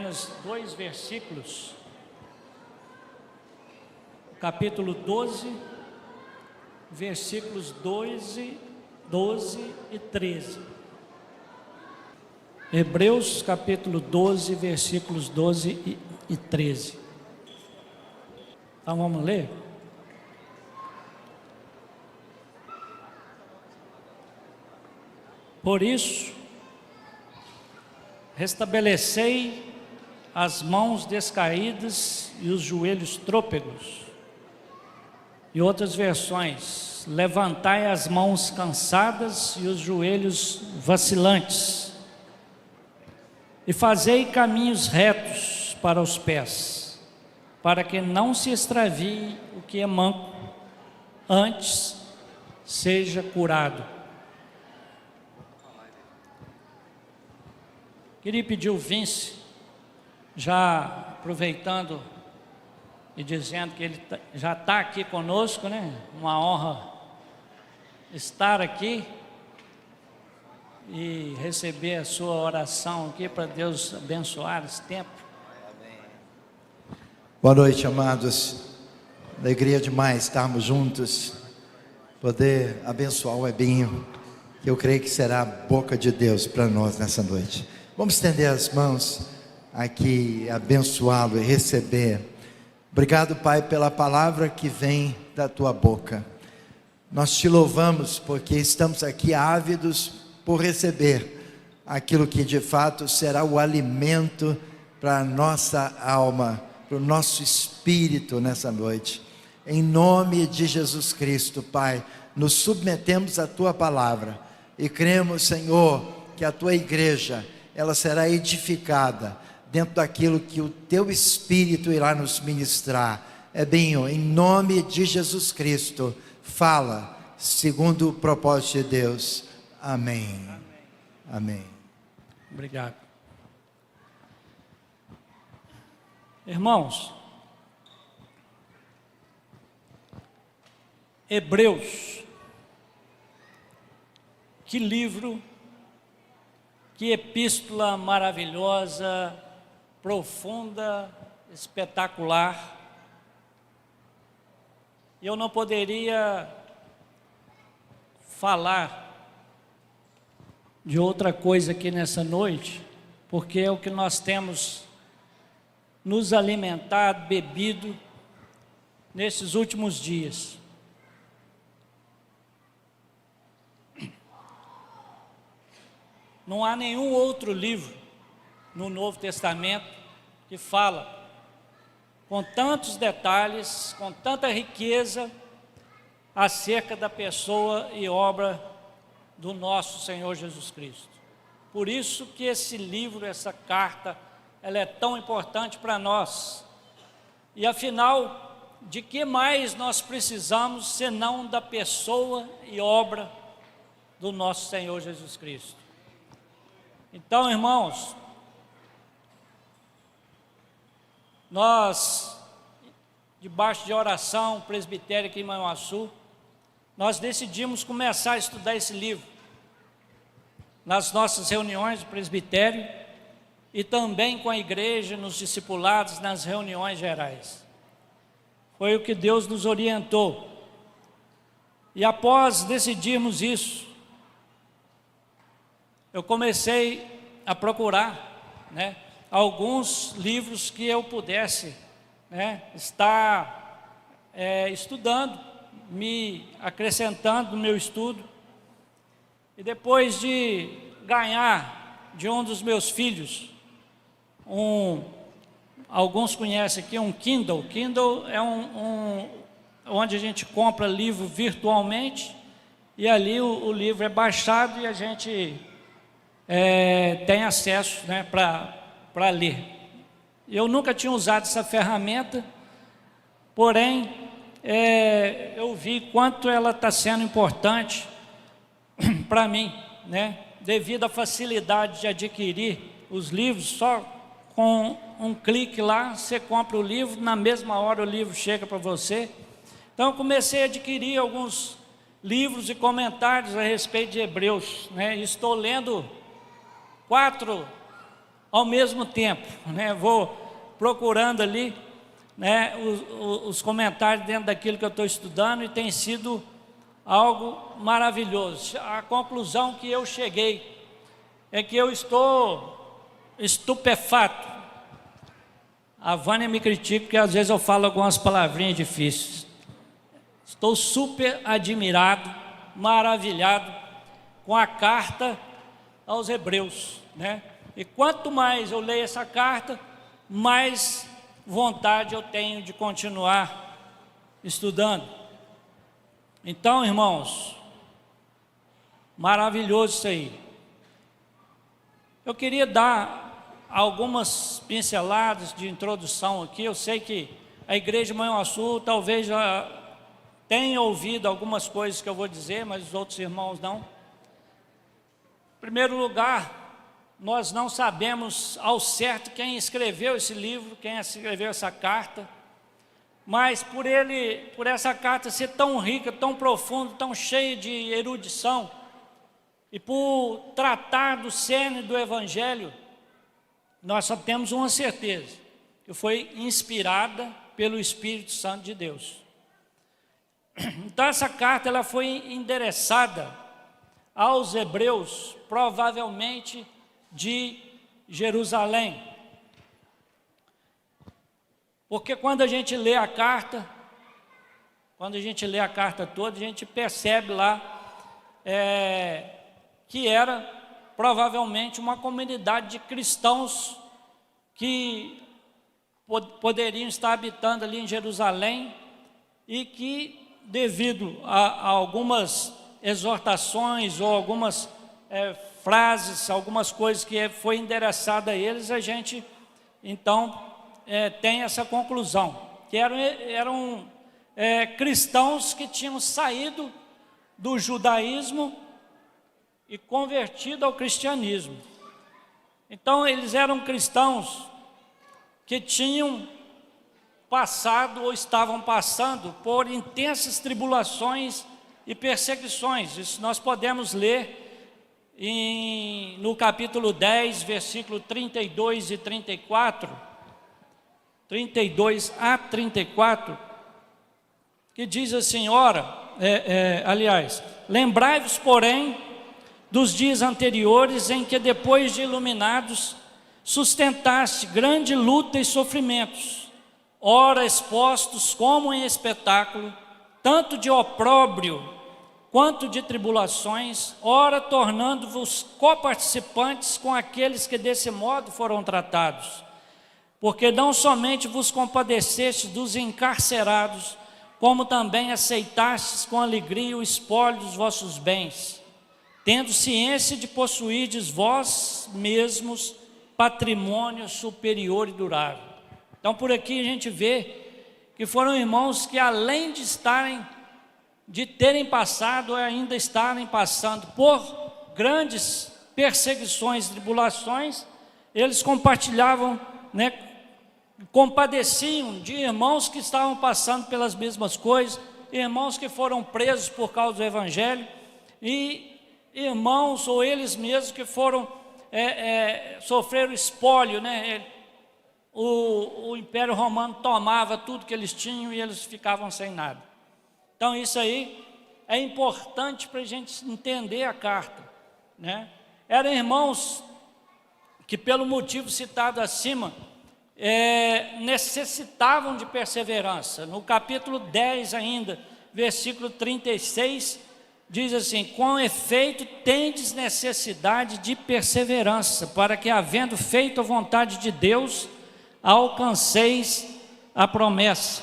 apenas 2 versículos, capítulo 12, versículos 12 e 13. Hebreus capítulo 12, versículos 12 e 13. Então vamos ler? Por isso, restabelecei as mãos descaídas e os joelhos trôpegos. E outras versões, levantai as mãos cansadas e os joelhos vacilantes. E fazei caminhos retos para os pés, para que não se extravie o que é manco, antes seja curado. Queria pedir o Vince, já aproveitando e dizendo que ele já está aqui conosco, né? Uma honra estar aqui e receber a sua oração aqui para Deus abençoar esse tempo. Boa noite, amados. Alegria demais estarmos juntos, poder abençoar o Ebinho, que eu creio que será a boca de Deus para nós nessa noite. Vamos estender as mãos aqui, abençoá-lo e receber. Obrigado, Pai, pela palavra que vem da tua boca. Nós te louvamos porque estamos aqui ávidos por receber aquilo que de fato será o alimento para a nossa alma, para o nosso espírito nessa noite. Em nome de Jesus Cristo, Pai, nos submetemos à tua palavra e cremos, Senhor, que a tua igreja, ela será edificada dentro daquilo que o teu Espírito irá nos ministrar. Ebinho, em nome de Jesus Cristo, fala segundo o propósito de Deus. Amém. Amém. Obrigado. Irmãos, Hebreus, que livro, que epístola maravilhosa, profunda, espetacular. Eu não poderia falar de outra coisa aqui nessa noite, porque é o que nós temos nos alimentado, bebido nesses últimos dias. Não há nenhum outro livro no Novo Testamento que fala com tantos detalhes, com tanta riqueza acerca da pessoa e obra do nosso Senhor Jesus Cristo. Por isso que esse livro, essa carta, ela é tão importante para nós. E afinal, de que mais nós precisamos senão da pessoa e obra do nosso Senhor Jesus Cristo? Então, irmãos, nós, debaixo de oração, presbitério aqui em Manhuaçu, nós decidimos começar a estudar esse livro nas nossas reuniões do presbitério e também com a igreja, nos discipulados, nas reuniões gerais. Foi o que Deus nos orientou. E após decidirmos isso, eu comecei a procurar, alguns livros que eu pudesse, estar estudando, me acrescentando no meu estudo. E depois de ganhar de um dos meus filhos, alguns conhecem aqui, um Kindle. Kindle é onde a gente compra livro virtualmente, e ali o livro é baixado e a gente tem acesso, para ler. Eu nunca tinha usado essa ferramenta, porém, eu vi quanto ela está sendo importante para mim, devido à facilidade de adquirir os livros. Só com um clique lá, você compra o livro, na mesma hora o livro chega para você. Então eu comecei a adquirir alguns livros e comentários a respeito de Hebreus, Estou lendo 4 ao mesmo tempo, né? Vou procurando ali, né, os comentários dentro daquilo que eu estou estudando, e tem sido algo maravilhoso. A conclusão que eu cheguei é que eu estou estupefato. A Vânia me critica porque às vezes eu falo algumas palavrinhas difíceis. Estou super admirado, maravilhado com a carta aos Hebreus, né? E quanto mais eu leio essa carta, mais vontade eu tenho de continuar estudando. Então, irmãos, maravilhoso isso aí. Eu queria dar algumas pinceladas de introdução aqui. Eu sei que a Igreja Manhuaçu talvez já tenha ouvido algumas coisas que eu vou dizer, mas os outros irmãos não. Em primeiro lugar, nós não sabemos ao certo quem escreveu esse livro, quem escreveu essa carta, mas por essa carta ser tão rica, tão profunda, tão cheia de erudição, e por tratar do cerne do Evangelho, nós só temos uma certeza, que foi inspirada pelo Espírito Santo de Deus. Então essa carta ela foi endereçada aos hebreus, provavelmente de Jerusalém. Porque quando a gente lê a carta, toda, a gente percebe lá que era provavelmente uma comunidade de cristãos que poderiam estar habitando ali em Jerusalém, e que, devido a algumas exortações ou algumas frases, algumas coisas que foi endereçada a eles, a gente então tem essa conclusão, que eram cristãos que tinham saído do judaísmo e convertido ao cristianismo. Então eles eram cristãos que tinham passado ou estavam passando por intensas tribulações e perseguições. Isso nós podemos ler no capítulo 10, versículo 32 e 34, 32 a 34, que diz assim: lembrai-vos, porém, dos dias anteriores, em que, depois de iluminados, sustentaste grande luta e sofrimentos, ora expostos como em espetáculo, tanto de opróbrio quanto de tribulações, ora tornando-vos coparticipantes com aqueles que desse modo foram tratados. Porque não somente vos compadecestes dos encarcerados, como também aceitastes com alegria o espólio dos vossos bens, tendo ciência de possuirdes vós mesmos patrimônio superior e durável. Então por aqui a gente vê que foram irmãos que, além de terem passado ou ainda estarem passando por grandes perseguições, tribulações, eles compartilhavam, compadeciam de irmãos que estavam passando pelas mesmas coisas, irmãos que foram presos por causa do Evangelho, e irmãos ou eles mesmos que foram sofreram espólio, o Império Romano tomava tudo que eles tinham e eles ficavam sem nada. Então isso aí é importante para a gente entender a carta, Eram irmãos que, pelo motivo citado acima, necessitavam de perseverança. No capítulo 10 ainda, versículo 36, diz assim: com efeito tendes necessidade de perseverança, para que, havendo feito a vontade de Deus, alcanceis a promessa.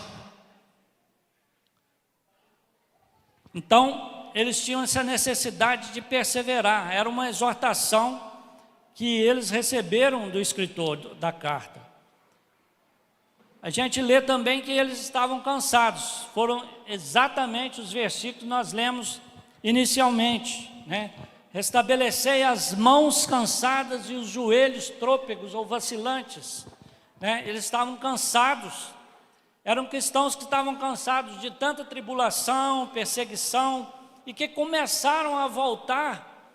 Então, eles tinham essa necessidade de perseverar. Era uma exortação que eles receberam do escritor da carta. A gente lê também que eles estavam cansados. Foram exatamente os versículos que nós lemos inicialmente, Restabelecei as mãos cansadas e os joelhos trôpegos ou vacilantes, Eles estavam cansados. Eram cristãos que estavam cansados de tanta tribulação, perseguição, e que começaram a voltar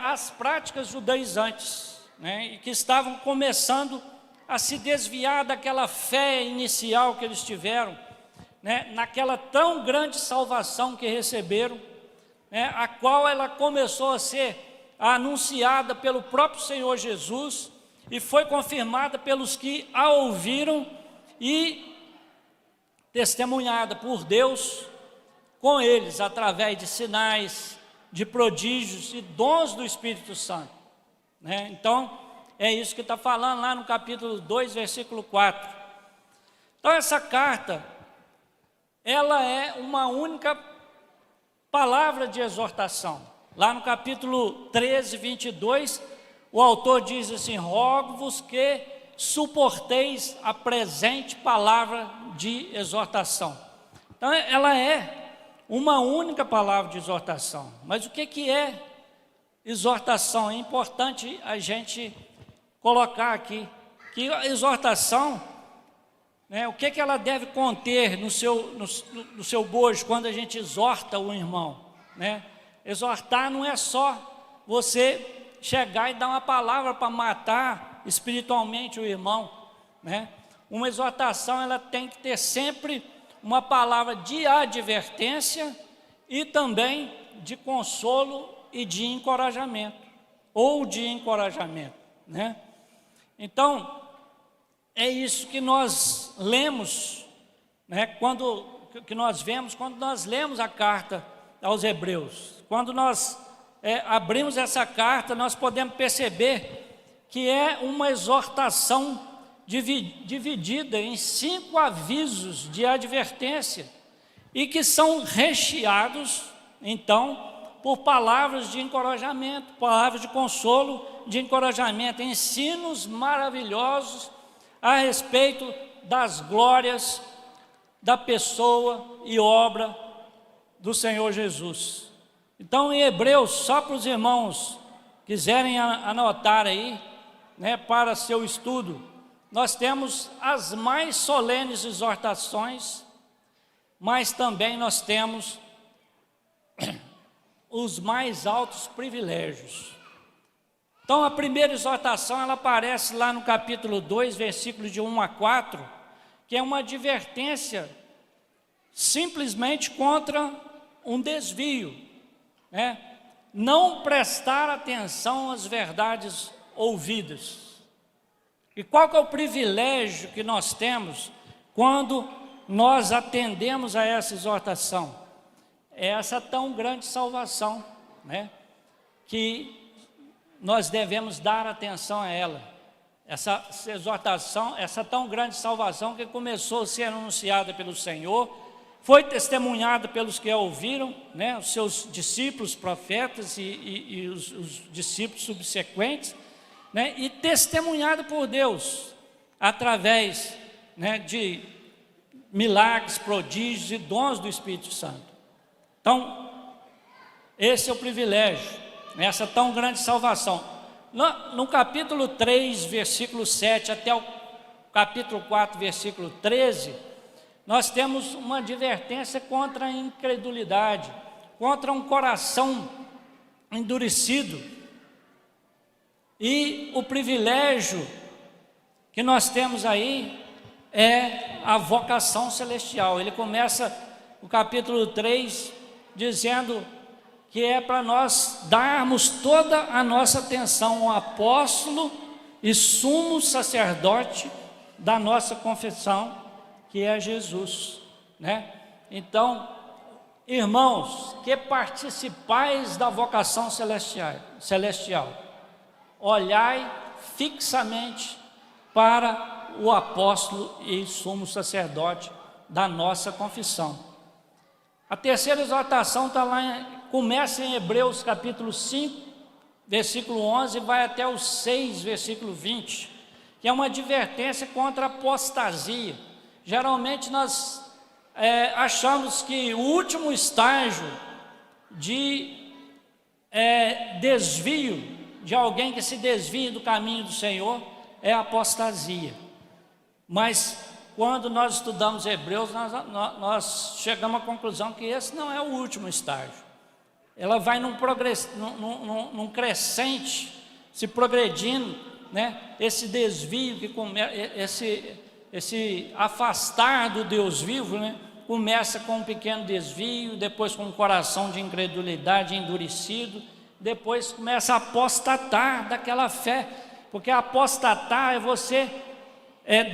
às práticas judaizantes. né, e que estavam começando a se desviar daquela fé inicial que eles tiveram, né, naquela tão grande salvação que receberam, né, a qual ela começou a ser anunciada pelo próprio Senhor Jesus e foi confirmada pelos que a ouviram e testemunhada por Deus com eles, através de sinais, de prodígios e dons do Espírito Santo, né? Então, é isso que está falando lá no capítulo 2, versículo 4. Então, essa carta, ela é uma única palavra de exortação. Lá no capítulo 13, 22, o autor diz assim: rogo-vos que suporteis a presente palavra de exortação. Então, ela é uma única palavra de exortação. Mas o que é exortação? É importante a gente colocar aqui que a exortação, né, o que ela deve conter no seu bojo quando a gente exorta o irmão, né? Exortar não é só você chegar e dar uma palavra para matar espiritualmente o irmão, né? Uma exortação, ela tem que ter sempre uma palavra de advertência e também de consolo e de encorajamento, ou de encorajamento, né? Então, é isso que nós lemos, né, que nós vemos quando nós lemos a carta aos Hebreus. Quando nós abrimos essa carta, nós podemos perceber que é uma exortação dividida em 5 avisos de advertência e que são recheados, então, por palavras de encorajamento, palavras de consolo, de encorajamento, ensinos maravilhosos a respeito das glórias da pessoa e obra do Senhor Jesus. Então, em Hebreus, só para os irmãos quiserem anotar aí, né, para seu estudo, nós temos as mais solenes exortações, mas também nós temos os mais altos privilégios. Então, a primeira exortação, ela aparece lá no capítulo 2, versículos de 1 a 4, que é uma advertência simplesmente contra um desvio, né? Não prestar atenção às verdades ouvidas. E qual que é o privilégio que nós temos quando nós atendemos a essa exortação? É essa tão grande salvação, né, que nós devemos dar atenção a ela. Essa exortação, essa tão grande salvação que começou a ser anunciada pelo Senhor, foi testemunhada pelos que a ouviram, né, os seus discípulos, profetas e os discípulos subsequentes, né, e testemunhada por Deus, através, né, de milagres, prodígios e dons do Espírito Santo. Então, esse é o privilégio, essa tão grande salvação. No capítulo 3, versículo 7, até o capítulo 4, versículo 13, nós temos uma advertência contra a incredulidade, contra um coração endurecido. E o privilégio que nós temos aí é a vocação celestial. Ele começa o capítulo 3 dizendo que é para nós darmos toda a nossa atenção ao apóstolo e sumo sacerdote da nossa confissão, que é Jesus, né? Então, irmãos, que participais da vocação celestial, olhai fixamente para o apóstolo e sumo sacerdote da nossa confissão. A terceira exortação está lá, começa em Hebreus capítulo 5, versículo 11, e vai até o 6, versículo 20, que é uma advertência contra a apostasia. Geralmente nós achamos que o último estágio de desvio, de alguém que se desvia do caminho do Senhor, é a apostasia. Mas quando nós estudamos Hebreus, nós chegamos à conclusão que esse não é o último estágio. Ela vai num crescente, se progredindo né, esse desvio, esse afastar do Deus vivo, né, começa com um pequeno desvio, depois com um coração de incredulidade endurecido, depois começa a apostatar daquela fé, porque apostatar é você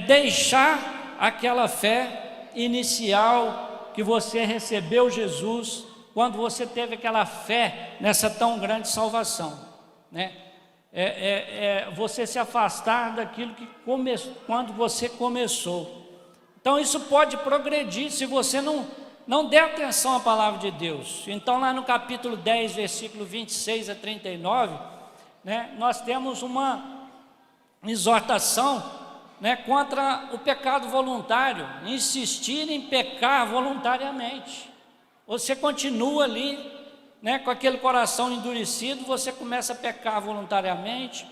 deixar aquela fé inicial que você recebeu Jesus, quando você teve aquela fé nessa tão grande salvação, né? Você se afastar daquilo que quando você começou. Então isso pode progredir se você não der atenção à palavra de Deus. Então lá no capítulo 10, versículo 26 a 39, né, nós temos uma exortação, né, contra o pecado voluntário, insistir em pecar voluntariamente. Você continua ali, né, com aquele coração endurecido, você começa a pecar voluntariamente,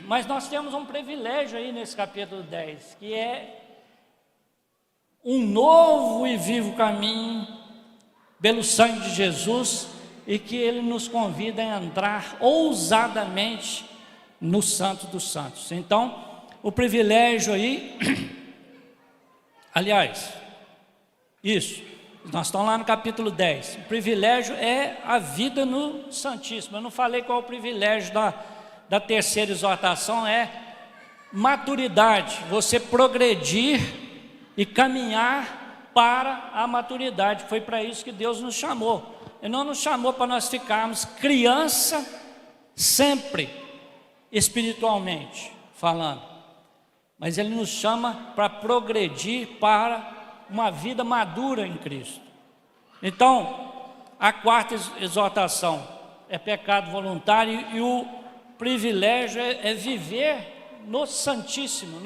mas nós temos um privilégio aí nesse capítulo 10, que é um novo e vivo caminho pelo sangue de Jesus, e que Ele nos convida a entrar ousadamente no Santo dos Santos. Então, o privilégio aí, aliás, isso, nós estamos lá no capítulo 10, o privilégio é a vida no Santíssimo. Eu não falei qual é o privilégio da terceira exortação, é maturidade, você progredir e caminhar para a maturidade. Foi para isso que Deus nos chamou. Ele não nos chamou para nós ficarmos criança sempre, espiritualmente falando, mas Ele nos chama para progredir para uma vida madura em Cristo. Então, a quarta exortação é pecado voluntário, e o privilégio é viver no Santíssimo,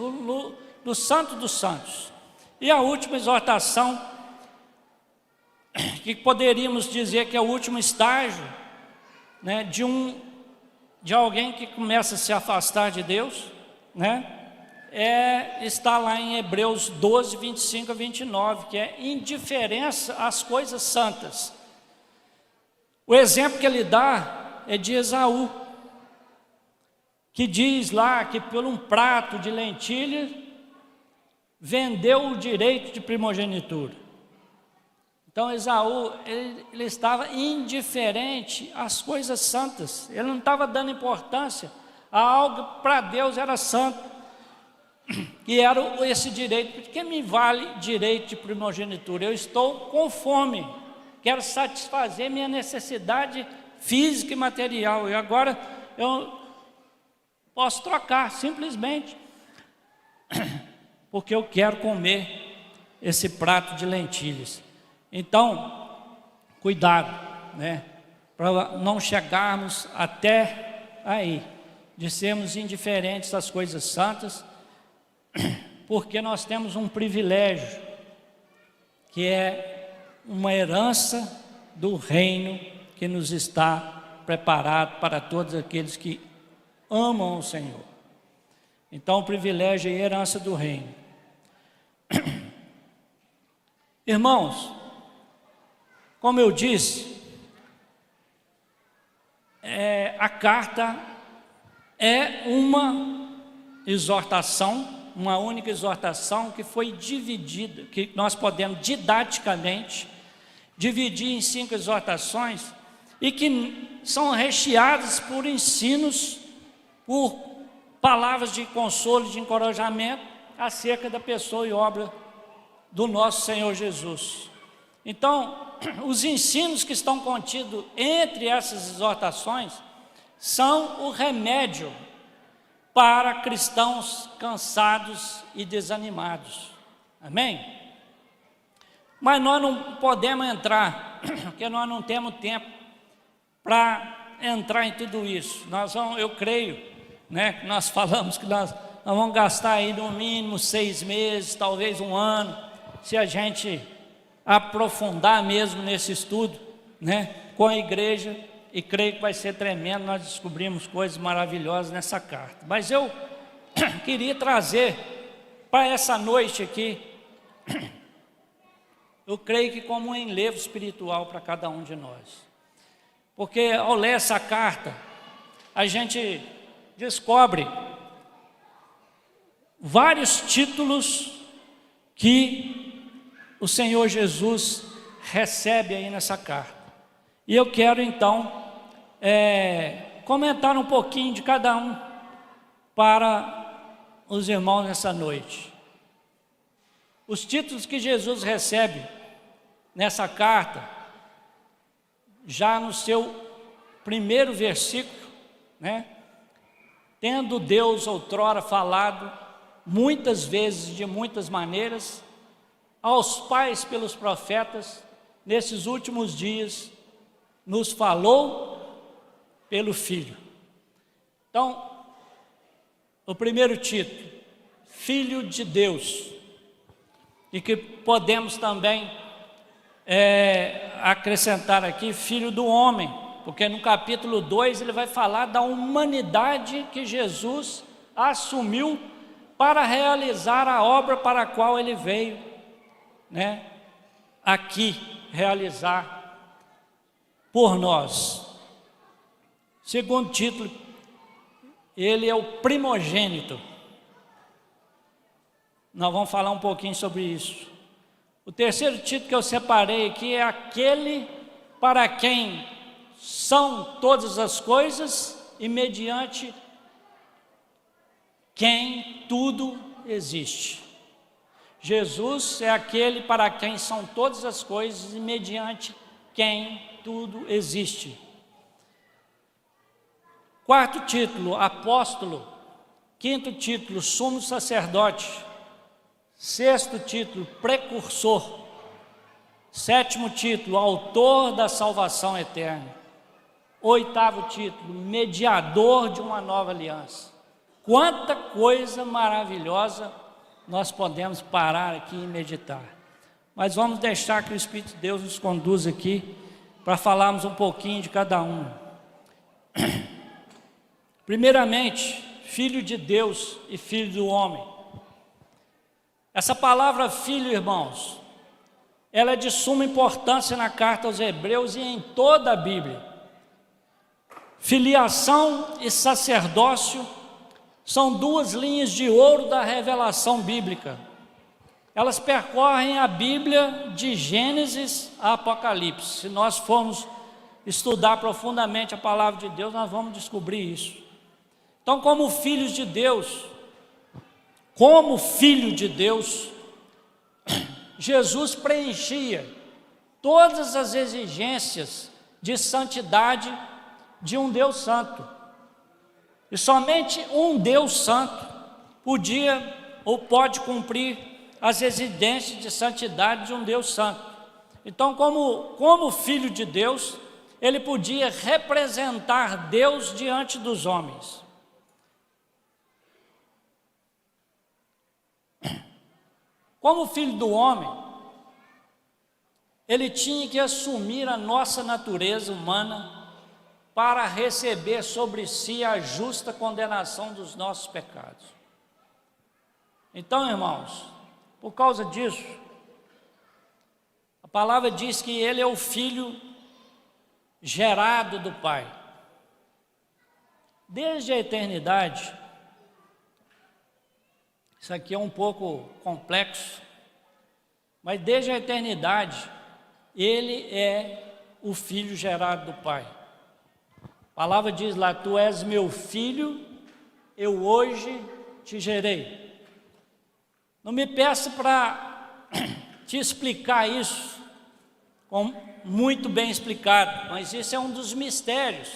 no Santo dos Santos. E a última exortação, que poderíamos dizer que é o último estágio, né, de alguém que começa a se afastar de Deus, né, está lá em Hebreus 12, 25 a 29, que é indiferença às coisas santas. O exemplo que ele dá é de Esaú, que diz lá que por um prato de lentilha vendeu o direito de primogenitura. Então Esaú, ele estava indiferente às coisas santas, ele não estava dando importância a algo que para Deus era santo, e era esse direito. Porque me vale direito de primogenitura? Eu estou com fome, quero satisfazer minha necessidade física e material, e agora eu posso trocar simplesmente porque eu quero comer esse prato de lentilhas. Então, cuidado, né, para não chegarmos até aí, de sermos indiferentes às coisas santas, porque nós temos um privilégio, que é uma herança do reino que nos está preparado para todos aqueles que amam o Senhor. Então, o privilégio é a herança do reino. Irmãos, como eu disse, a carta é uma exortação, uma única exortação que foi dividida, que nós podemos didaticamente dividir em 5 exortações, e que são recheadas por ensinos, por palavras de consolo, de encorajamento acerca da pessoa e obra do nosso Senhor Jesus. Então, os ensinos que estão contidos entre essas exortações são o remédio para cristãos cansados e desanimados. Amém? Mas nós não podemos entrar, porque nós não temos tempo para entrar em tudo isso. Eu creio, né, que nós falamos que nós vamos gastar aí no mínimo 6 meses, talvez 1 ano, se a gente aprofundar mesmo nesse estudo, né, com a igreja, e creio que vai ser tremendo. Nós descobrimos coisas maravilhosas nessa carta. Mas eu queria trazer para essa noite aqui, eu creio que como um enlevo espiritual para cada um de nós, porque ao ler essa carta, a gente descobre vários títulos que o Senhor Jesus recebe aí nessa carta. E eu quero então comentar um pouquinho de cada um para os irmãos nessa noite. Os títulos que Jesus recebe nessa carta, já no seu primeiro versículo, né? Tendo Deus outrora falado muitas vezes, de muitas maneiras, aos pais pelos profetas, nesses últimos dias, nos falou pelo Filho. Então, o primeiro título, Filho de Deus, e que podemos também acrescentar aqui, Filho do Homem, porque no capítulo 2 ele vai falar da humanidade que Jesus assumiu para realizar a obra para a qual ele veio, né, aqui realizar por nós. Segundo título, ele é o primogênito. Nós vamos falar um pouquinho sobre isso. O terceiro título que eu separei aqui é aquele para quem são todas as coisas e mediante quem tudo existe. Jesus é aquele para quem são todas as coisas e mediante quem tudo existe. Quarto título, apóstolo. Quinto título, sumo sacerdote. Sexto título, precursor. Sétimo título, autor da salvação eterna. Oitavo título, mediador de uma nova aliança. Quanta coisa maravilhosa nós podemos parar aqui e meditar. Mas vamos deixar que o Espírito de Deus nos conduza aqui para falarmos um pouquinho de cada um. Primeiramente, Filho de Deus e Filho do homem. Essa palavra filho, irmãos, ela é de suma importância na carta aos Hebreus e em toda a Bíblia. Filiação e sacerdócio são duas linhas de ouro da revelação bíblica. Elas percorrem a Bíblia de Gênesis a Apocalipse. Se nós formos estudar profundamente a palavra de Deus, nós vamos descobrir isso. Então, como filho de Deus, Jesus preenchia todas as exigências de santidade de um Deus santo. E somente um Deus santo podia ou pode cumprir as exigências de santidade de um Deus santo. Então, como filho de Deus, ele podia representar Deus diante dos homens. Como filho do homem, ele tinha que assumir a nossa natureza humana para receber sobre si a justa condenação dos nossos pecados. Então, irmãos, por causa disso, a palavra diz que ele é o filho gerado do Pai. Desde a eternidade, isso aqui é um pouco complexo, mas desde a eternidade, ele é o filho gerado do Pai. A palavra diz lá, tu és meu filho, eu hoje te gerei. Não me peça para te explicar isso, muito bem explicado, mas isso é um dos mistérios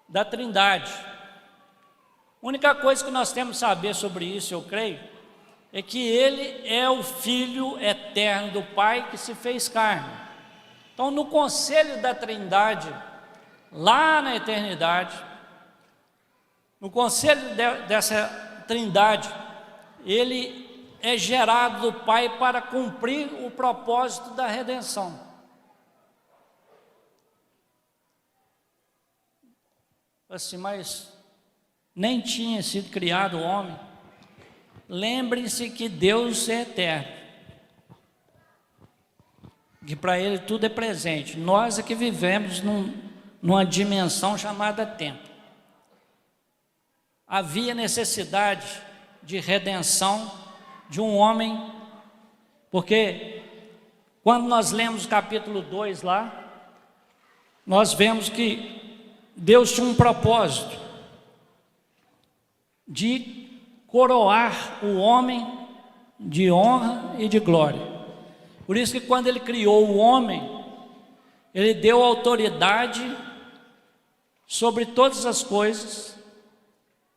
da Trindade. A única coisa que nós temos que saber sobre isso, eu creio, é que ele é o Filho eterno do Pai que se fez carne. Então, no conselho da Trindade, lá na eternidade, no conselho dessa Trindade, ele é gerado do Pai para cumprir o propósito da redenção. Assim, mas nem tinha sido criado o homem. Lembrem-se que Deus é eterno, que para Ele tudo é presente. Nós é que vivemos numa dimensão chamada tempo. havia necessidade de redenção de um homem, porque quando nós lemos o capítulo 2 lá, nós vemos que Deus tinha um propósito de coroar o homem de honra e de glória. Por isso que quando Ele criou o homem, Ele deu autoridade sobre todas as coisas.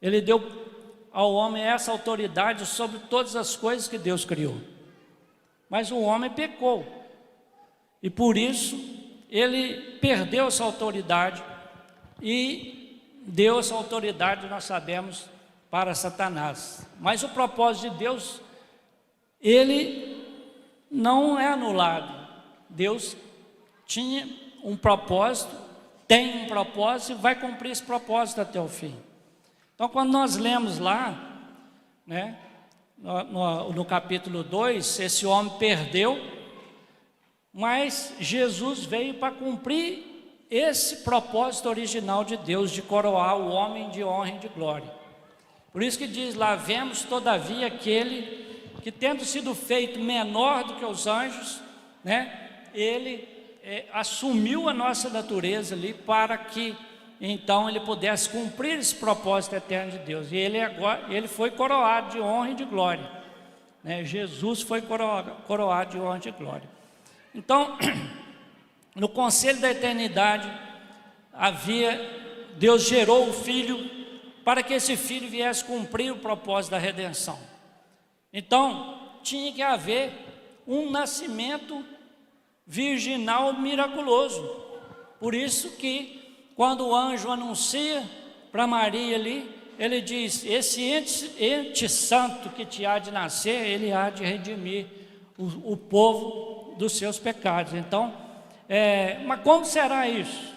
Ele deu ao homem essa autoridade sobre todas as coisas que Deus criou. Mas o homem pecou, e por isso ele perdeu essa autoridade e deu essa autoridade, nós sabemos, para Satanás. Mas o propósito de Deus, ele não é anulado. Deus tinha um propósito, tem um propósito e vai cumprir esse propósito até o fim. Então, quando nós lemos lá, né, no capítulo 2, esse homem perdeu, mas Jesus veio para cumprir esse propósito original de Deus, de coroar o homem de honra e de glória. Por isso que diz lá: vemos todavia aquele que, tendo sido feito menor do que os anjos, né, ele assumiu a nossa natureza ali, para que então ele pudesse cumprir esse propósito eterno de Deus. E ele foi coroado de honra e de glória, né? Jesus foi coroado de honra e de glória. Então, no conselho da eternidade, Deus gerou o Filho para que esse Filho viesse cumprir o propósito da redenção. Então, tinha que haver um nascimento virginal miraculoso. Por isso que, quando o anjo anuncia para Maria ali, ele diz: esse ente santo que te há de nascer, ele há de redimir o povo dos seus pecados. Então, mas como será isso?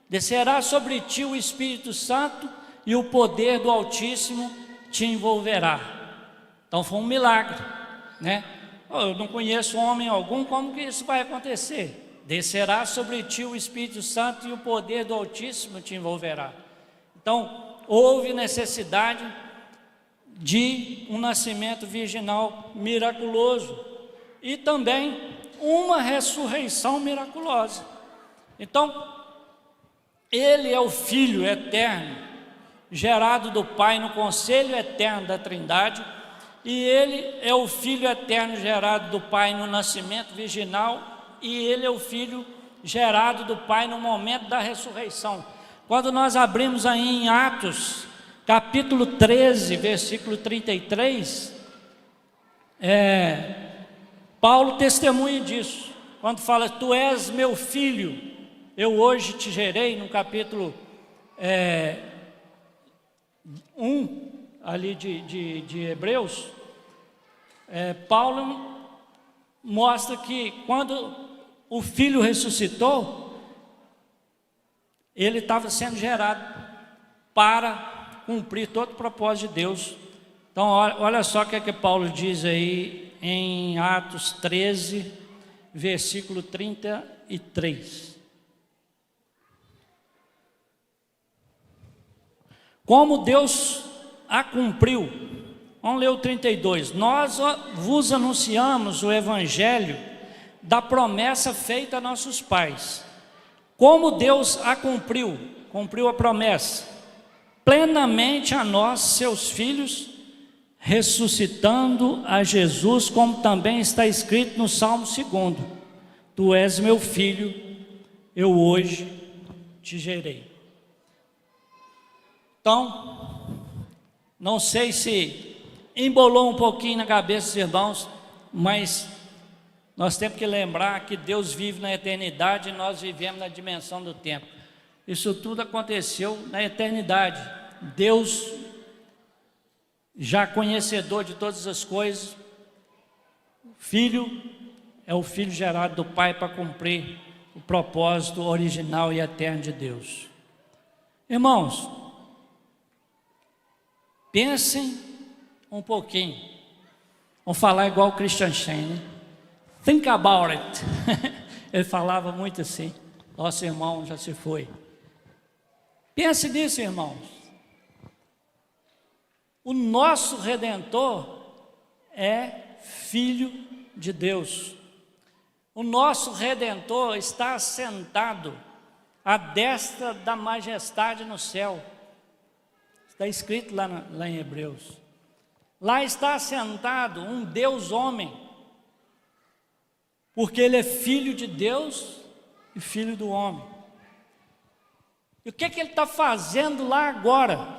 Descerá sobre ti o Espírito Santo e o poder do Altíssimo te envolverá. Então foi um milagre, né? Eu não conheço homem algum, como que isso vai acontecer? Descerá sobre ti o Espírito Santo e o poder do Altíssimo te envolverá. Então houve necessidade de um nascimento virginal miraculoso e também uma ressurreição miraculosa. Então, ele é o Filho eterno, gerado do Pai no conselho eterno da Trindade, e ele é o Filho eterno gerado do Pai no nascimento virginal, e ele é o Filho gerado do Pai no momento da ressurreição. Quando nós abrimos aí em Atos, capítulo 13, versículo 33, Paulo testemunha disso, quando fala: tu és meu filho, eu hoje te gerei, no capítulo 1 ali de Hebreus. Paulo mostra que quando o filho ressuscitou, ele estava sendo gerado para cumprir todo o propósito de Deus. Então olha só o que é que Paulo diz aí em Atos 13, versículo 33. Como Deus a cumpriu. Vamos ler o 32. Nós vos anunciamos o evangelho da promessa feita a nossos pais. Como Deus a cumpriu a promessa, plenamente a nós, seus filhos, ressuscitando a Jesus, como também está escrito no Salmo 2: tu és meu filho, eu hoje te gerei. Então, não sei se embolou um pouquinho na cabeça dos irmãos, mas nós temos que lembrar que Deus vive na eternidade e nós vivemos na dimensão do tempo. Isso tudo aconteceu na eternidade. Deus, já conhecedor de todas as coisas, o Filho é o Filho gerado do Pai para cumprir o propósito original e eterno de Deus. Irmãos, pensem um pouquinho. Vamos falar igual o Christian Shane, né? Think about it. Ele falava muito assim. Nosso irmão já se foi. Pense nisso, irmãos. O nosso Redentor é Filho de Deus. O nosso Redentor está assentado à destra da majestade no céu. Está escrito lá em Hebreus. Lá está assentado um Deus homem, porque Ele é Filho de Deus e Filho do homem. E o que Ele está fazendo lá agora?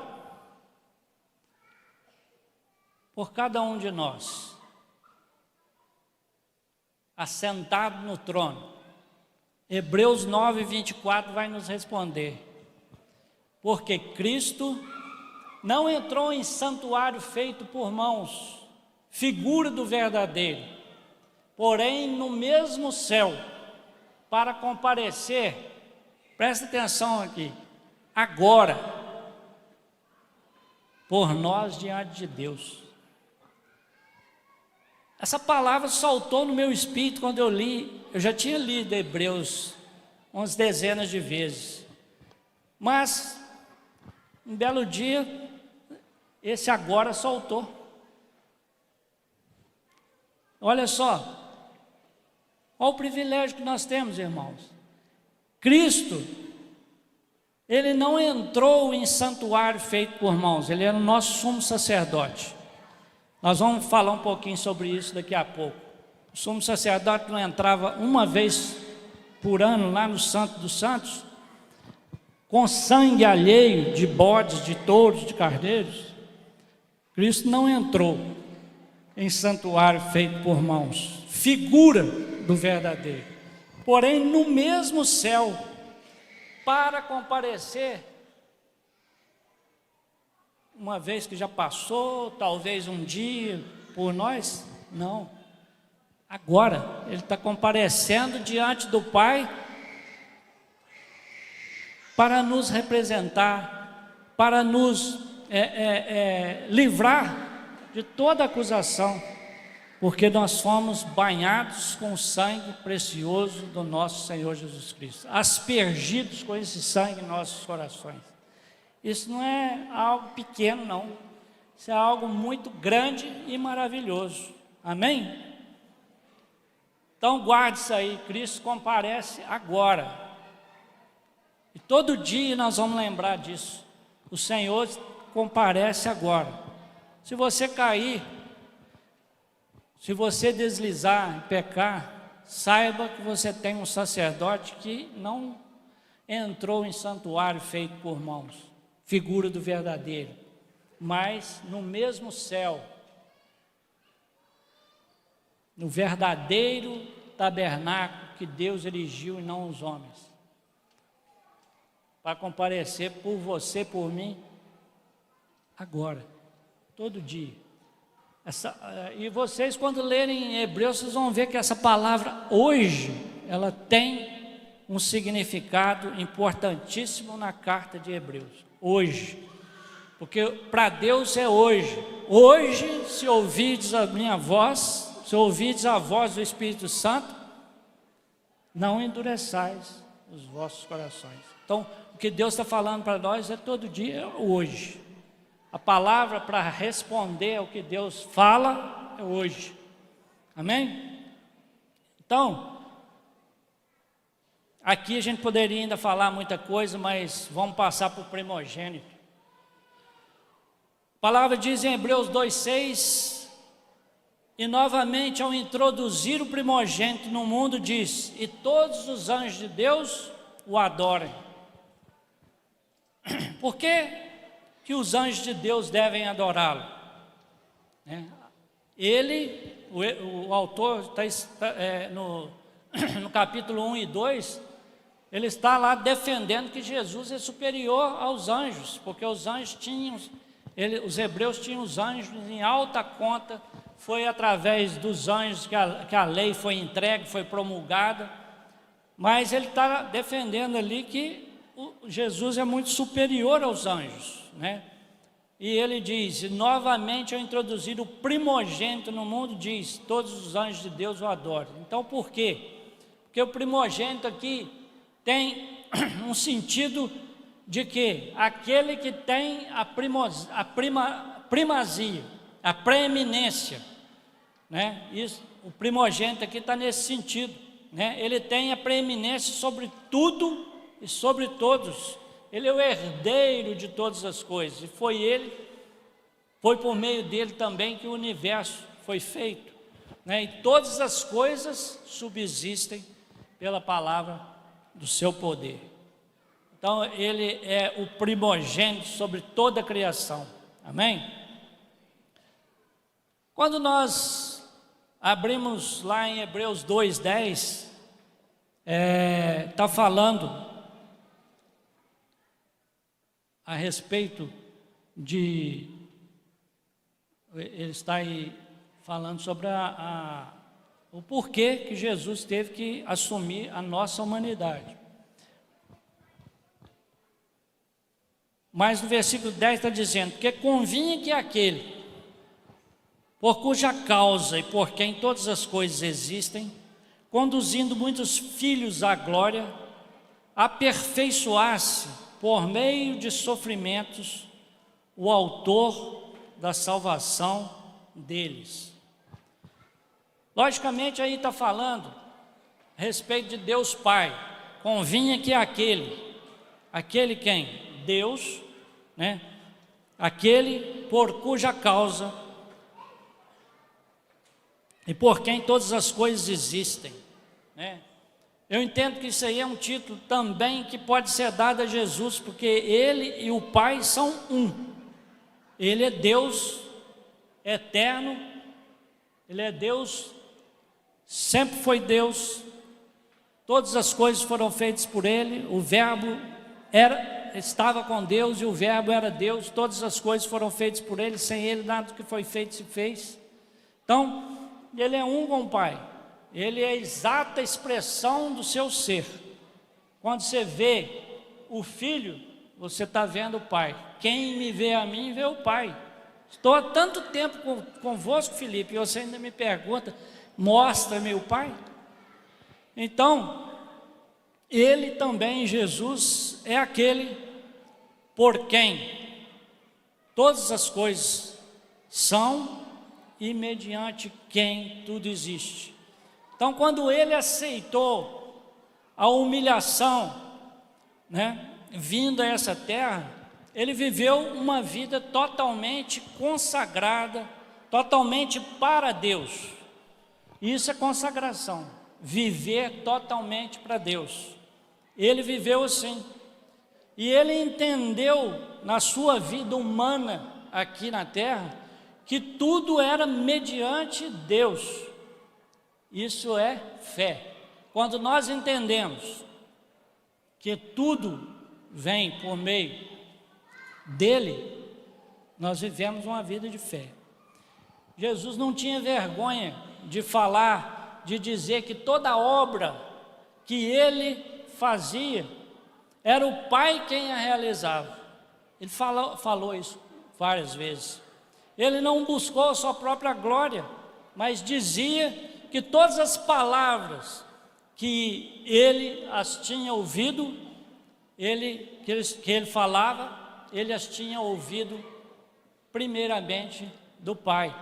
Por cada um de nós, assentado no trono. Hebreus 9, 24 vai nos responder. Porque Cristo não entrou em santuário feito por mãos, figura do verdadeiro, porém no mesmo céu, para comparecer, presta atenção aqui, agora, por nós diante de Deus. Essa palavra saltou no meu espírito quando eu li. Eu já tinha lido Hebreus umas dezenas de vezes, mas um belo dia esse agora saltou. Olha só, olha o privilégio que nós temos, irmãos. Cristo, Ele não entrou em santuário feito por mãos, Ele era o nosso sumo sacerdote. Nós vamos falar um pouquinho sobre isso daqui a pouco. O sumo sacerdote não entrava uma vez por ano lá no Santo dos Santos, com sangue alheio de bodes, de touros, de cardeiros. Cristo não entrou em santuário feito por mãos, figura do verdadeiro, porém no mesmo céu, para comparecer, uma vez que já passou, talvez um dia, por nós, não. Agora, Ele está comparecendo diante do Pai, para nos representar, para nos livrar de toda acusação, porque nós fomos banhados com o sangue precioso do nosso Senhor Jesus Cristo, aspergidos com esse sangue em nossos corações. Isso não é algo pequeno, não. Isso é algo muito grande e maravilhoso. Amém? Então guarde isso aí, Cristo comparece agora. E todo dia nós vamos lembrar disso. O Senhor comparece agora. Se você cair, se você deslizar e pecar, saiba que você tem um sacerdote que não entrou em santuário feito por mãos, figura do verdadeiro, mas no mesmo céu, no verdadeiro tabernáculo que Deus erigiu e não os homens, para comparecer por você, por mim, agora, todo dia. E vocês, quando lerem em Hebreus, vocês vão ver que essa palavra hoje, ela tem um significado importantíssimo na carta de Hebreus. Hoje, porque para Deus é hoje. Hoje, se ouvides a minha voz, se ouvides a voz do Espírito Santo, não endureçais os vossos corações. Então, o que Deus está falando para nós é todo dia, é hoje. A palavra para responder ao que Deus fala é hoje. Amém? Então, aqui a gente poderia ainda falar muita coisa, mas vamos passar para o primogênito. A palavra diz em Hebreus 2,6: e novamente ao introduzir o primogênito no mundo diz: e todos os anjos de Deus o adorem. Por que os anjos de Deus devem adorá-lo? O autor está no capítulo 1 e 2, ele está lá defendendo que Jesus é superior aos anjos, porque os anjos os hebreus tinham os anjos em alta conta. Foi através dos anjos que a lei foi entregue, foi promulgada, mas ele está defendendo ali que Jesus é muito superior aos anjos, né? E ele diz, novamente ao introduzir o primogênito no mundo, diz, todos os anjos de Deus o adoram. Então por quê? Porque o primogênito aqui tem um sentido de que aquele que tem a primazia, a preeminência, né? Isso, o primogênito aqui está nesse sentido, né? Ele tem a preeminência sobre tudo e sobre todos. Ele é o herdeiro de todas as coisas, e foi por meio dele também que o universo foi feito, né? E todas as coisas subsistem pela palavra do seu poder. Então ele é o primogênito sobre toda a criação, amém? Quando nós abrimos lá em Hebreus 2:10, está falando a respeito de, ele está aí falando sobre o porquê que Jesus teve que assumir a nossa humanidade. Mas no versículo 10 está dizendo: porque convinha que aquele, por cuja causa e por quem todas as coisas existem, conduzindo muitos filhos à glória, aperfeiçoasse por meio de sofrimentos o autor da salvação deles. Logicamente aí está falando a respeito de Deus Pai. Convinha que aquele quem? Deus, né? Aquele por cuja causa e por quem todas as coisas existem, né? Eu entendo que isso aí é um título também que pode ser dado a Jesus, porque Ele e o Pai são um. Ele é Deus eterno, Ele é Deus, sempre foi Deus, todas as coisas foram feitas por Ele, o Verbo estava com Deus e o Verbo era Deus, todas as coisas foram feitas por Ele, sem Ele nada do que foi feito se fez. Então, Ele é um com o Pai, Ele é a exata expressão do seu ser. Quando você vê o Filho, você está vendo o Pai. Quem me vê a mim, vê o Pai. Estou há tanto tempo convosco, Felipe, e você ainda me pergunta: mostra-me o Pai? Então, Ele também, Jesus, é aquele por quem todas as coisas são e mediante quem tudo existe. Então, quando Ele aceitou a humilhação, né, vindo a essa terra, Ele viveu uma vida totalmente consagrada, totalmente para Deus. Isso é consagração, viver totalmente para Deus. Ele viveu assim, e Ele entendeu na sua vida humana aqui na terra, que tudo era mediante Deus. Isso é fé. Quando nós entendemos que tudo vem por meio dele, nós vivemos uma vida de fé. Jesus não tinha vergonha de falar, de dizer que toda obra que ele fazia, era o Pai quem a realizava. Ele falou isso várias vezes. Ele não buscou a sua própria glória, mas dizia que todas as palavras que ele as tinha ouvido, que ele falava, ele as tinha ouvido primeiramente do Pai.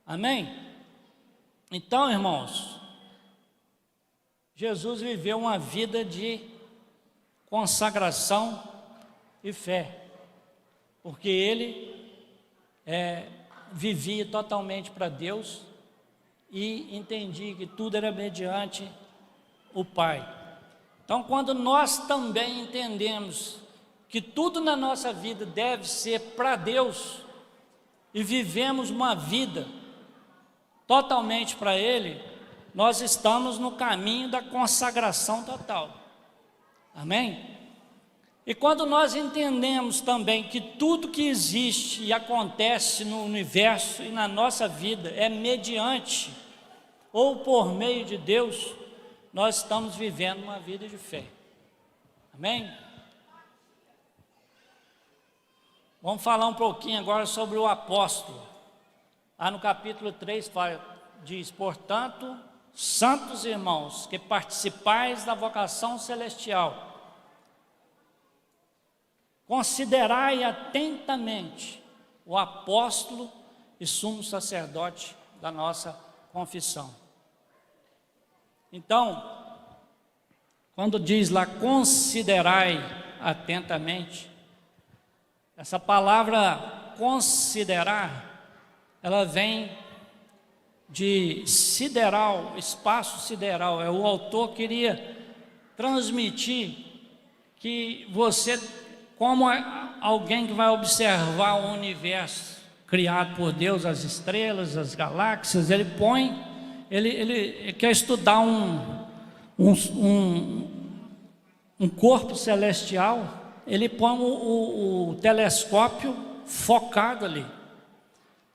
Amém? Então, irmãos, Jesus viveu uma vida de consagração e fé, porque ele vivia totalmente para Deus e entendia que tudo era mediante o Pai. Então, quando nós também entendemos que tudo na nossa vida deve ser para Deus e vivemos uma vida totalmente para Ele, nós estamos no caminho da consagração total. Amém? E quando nós entendemos também que tudo que existe e acontece no universo e na nossa vida é mediante ou por meio de Deus, nós estamos vivendo uma vida de fé. Amém? Vamos falar um pouquinho agora sobre o apóstolo. Lá no capítulo 3 diz: portanto, santos irmãos, que participais da vocação celestial, considerai atentamente o apóstolo e sumo sacerdote da nossa confissão. Então, quando diz lá, considerai atentamente, essa palavra considerar, ela vem de sideral, espaço sideral. O autor queria transmitir que você, como alguém que vai observar o universo criado por Deus, as estrelas, as galáxias, ele quer estudar um corpo celestial, ele põe o telescópio focado ali,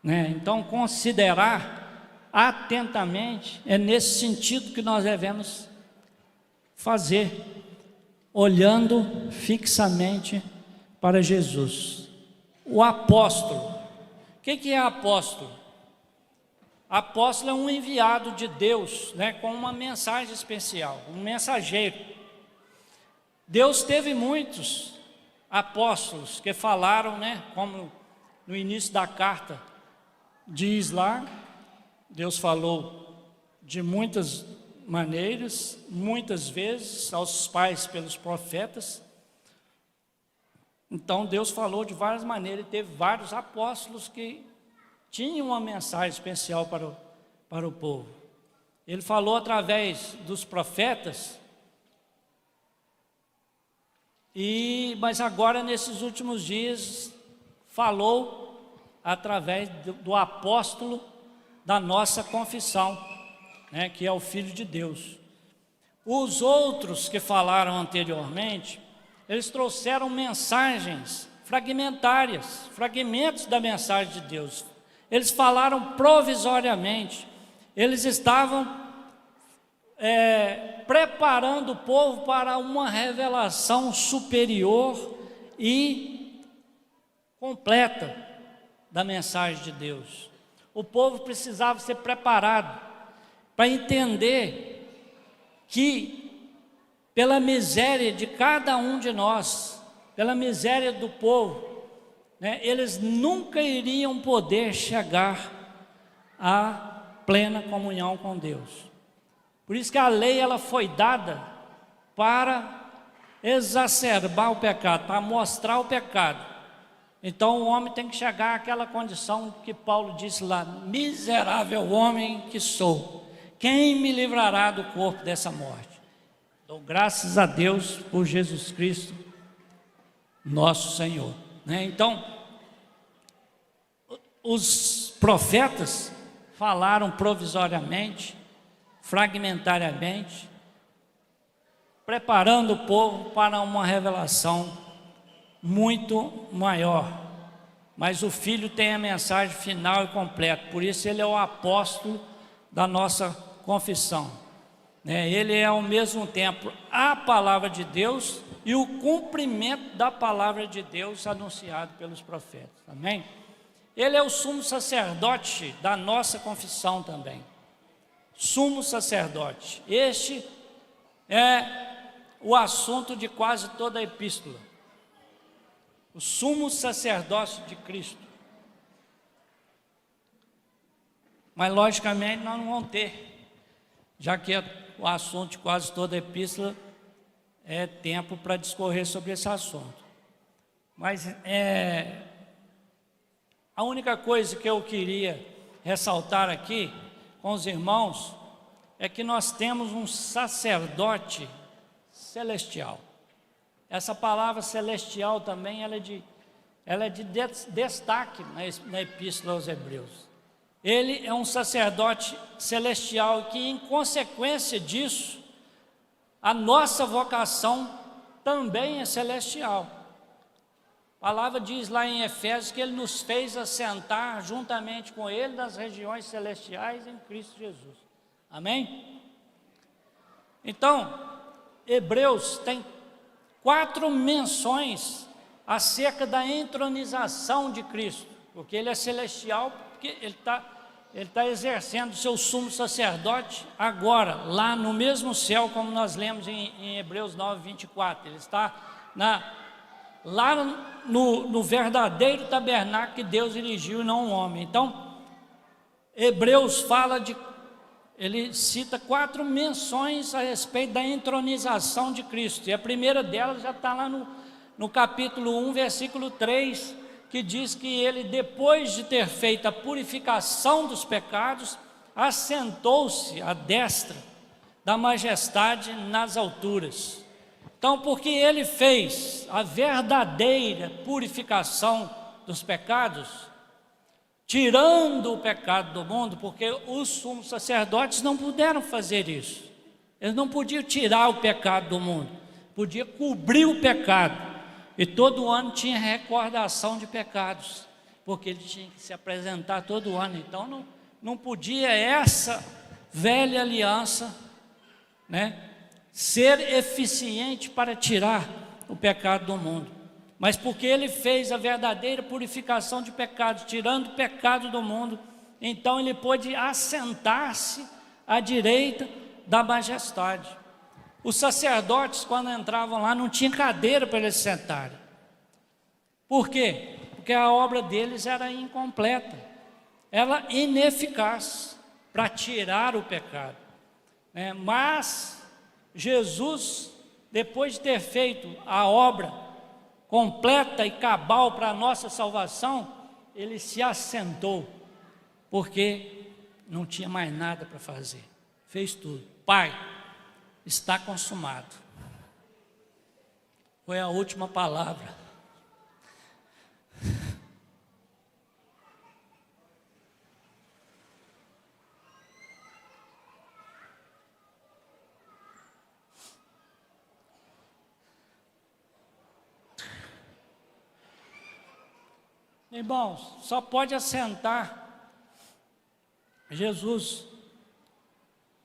né? Então, considerar atentamente é nesse sentido que nós devemos fazer, olhando fixamente para Jesus. O apóstolo, o que é apóstolo? Apóstolo é um enviado de Deus, né, com uma mensagem especial, um mensageiro. Deus teve muitos apóstolos que falaram, né, como no início da carta diz lá, Deus falou de muitas maneiras, muitas vezes aos pais pelos profetas. Então Deus falou de várias maneiras, e teve vários apóstolos que tinham uma mensagem especial para o povo. Ele falou através dos profetas, mas agora nesses últimos dias falou através do apóstolo da nossa confissão, né, que é o Filho de Deus. Os outros que falaram anteriormente, eles trouxeram mensagens fragmentárias, fragmentos da mensagem de Deus. Eles falaram provisoriamente, eles estavam preparando o povo para uma revelação superior e completa da mensagem de Deus. O povo precisava ser preparado para entender que, pela miséria de cada um de nós, pela miséria do povo, né, eles nunca iriam poder chegar à plena comunhão com Deus. Por isso que a lei ela foi dada para exacerbar o pecado, para mostrar o pecado. Então o homem tem que chegar àquela condição que Paulo disse lá: miserável homem que sou, quem me livrará do corpo dessa morte? Dou graças a Deus por Jesus Cristo, nosso Senhor, né? Então, os profetas falaram provisoriamente, fragmentariamente, preparando o povo para uma revelação muito maior. Mas o Filho tem a mensagem final e completa, por isso ele é o apóstolo da nossa confissão, né? Ele é ao mesmo tempo a palavra de Deus e o cumprimento da palavra de Deus anunciado pelos profetas, amém? Ele é o sumo sacerdote da nossa confissão também, sumo sacerdote. Este é o assunto de quase toda a epístola, o sumo sacerdócio de Cristo. Mas logicamente nós não vamos ter, já que o assunto de quase toda a epístola é tempo para discorrer sobre esse assunto. Mas a única coisa que eu queria ressaltar aqui com os irmãos é que nós temos um sacerdote celestial. Essa palavra celestial também ela é de destaque na epístola aos Hebreus. Ele é um sacerdote celestial que, em consequência disso, a nossa vocação também é celestial. A palavra diz lá em Efésios que ele nos fez assentar juntamente com ele nas regiões celestiais em Cristo Jesus. Amém? Então, Hebreus tem 4 menções acerca da entronização de Cristo, porque ele é celestial, porque ele está exercendo o seu sumo sacerdote agora, lá no mesmo céu, como nós lemos em Hebreus 9, 24. Ele está lá no verdadeiro tabernáculo que Deus erigiu e não um homem. Então, Hebreus ele cita 4 menções a respeito da entronização de Cristo, e a primeira delas já está lá no capítulo 1, versículo 3, que diz que ele, depois de ter feito a purificação dos pecados, assentou-se à destra da majestade nas alturas. Então, porque ele fez a verdadeira purificação dos pecados, tirando o pecado do mundo, porque os sumos sacerdotes não puderam fazer isso. Eles não podiam tirar o pecado do mundo, podia cobrir o pecado, e todo ano tinha recordação de pecados, porque ele tinha que se apresentar todo ano. Então não podia essa velha aliança, né, ser eficiente para tirar o pecado do mundo. Mas porque ele fez a verdadeira purificação de pecados, tirando o pecado do mundo, então ele pôde assentar-se à direita da majestade. Os sacerdotes, quando entravam lá, não tinha cadeira para eles sentarem. Por quê? Porque a obra deles era incompleta, era ineficaz para tirar o pecado, né? Mas Jesus, depois de ter feito a obra completa e cabal para a nossa salvação, ele se assentou, porque não tinha mais nada para fazer, fez tudo. Pai, está consumado. Foi a última palavra. Irmãos, só pode assentar, Jesus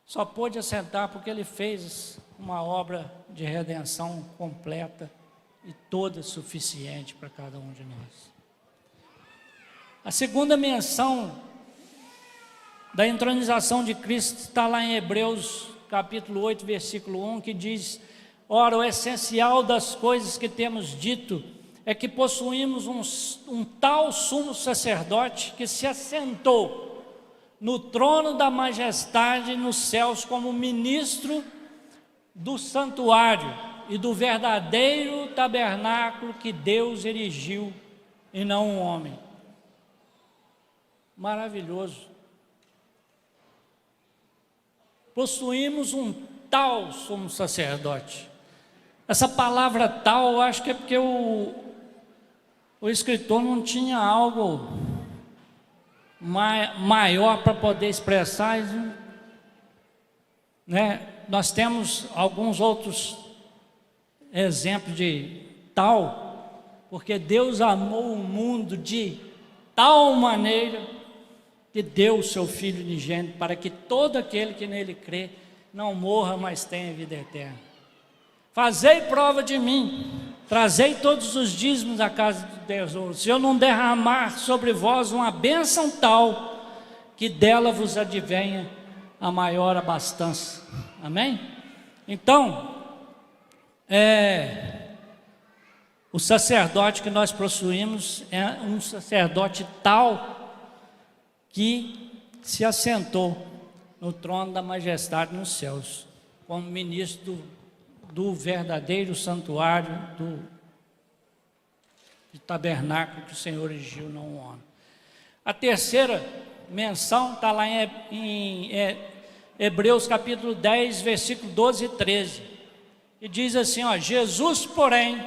só pôde assentar porque ele fez uma obra de redenção completa e toda suficiente para cada um de nós. A segunda menção da entronização de Cristo está lá em Hebreus capítulo 8, versículo 1, que diz: ora, o essencial das coisas que temos dito é que possuímos um tal sumo sacerdote que se assentou no trono da majestade nos céus como ministro do santuário e do verdadeiro tabernáculo que Deus erigiu e não um homem. Maravilhoso. Possuímos um tal sumo sacerdote. Essa palavra tal, eu acho que é porque o escritor não tinha algo maior para poder expressar, né? Nós temos alguns outros exemplos de tal, porque Deus amou o mundo de tal maneira que deu o seu Filho unigênito, para que todo aquele que nele crê não morra, mas tenha vida eterna. Fazei prova de mim, trazei todos os dízimos da casa de Deus, se eu não derramar sobre vós uma bênção tal, que dela vos advenha a maior abastança. Amém? Então, o sacerdote que nós possuímos é um sacerdote tal que se assentou no trono da majestade nos céus, como ministro do verdadeiro santuário, do tabernáculo que o Senhor erigiu, não um homem. A terceira menção está lá em Hebreus capítulo 10, versículo 12 e 13, e diz assim, ó: Jesus, porém,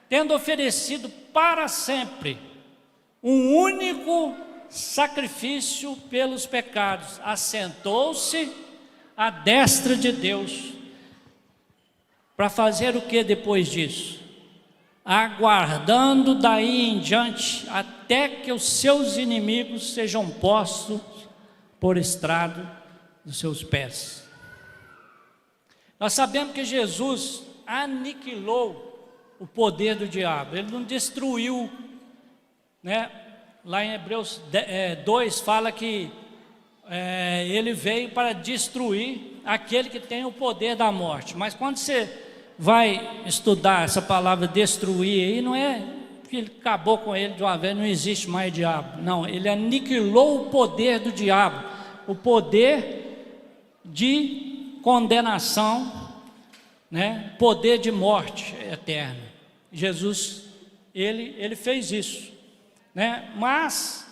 tendo oferecido para sempre um único sacrifício pelos pecados, assentou-se à destra de Deus, para fazer o que depois disso? Aguardando daí em diante, até que os seus inimigos sejam postos por estrado dos seus pés. Nós sabemos que Jesus aniquilou o poder do diabo, ele não destruiu, né? Lá em Hebreus 2 fala que ele veio para destruir aquele que tem o poder da morte. Mas quando você vai estudar essa palavra destruir aí, não é que ele acabou com ele de uma vez, não existe mais diabo. Não, ele aniquilou o poder do diabo, o poder de condenação, né? Poder de morte eterna. Jesus, ele fez isso, né? Mas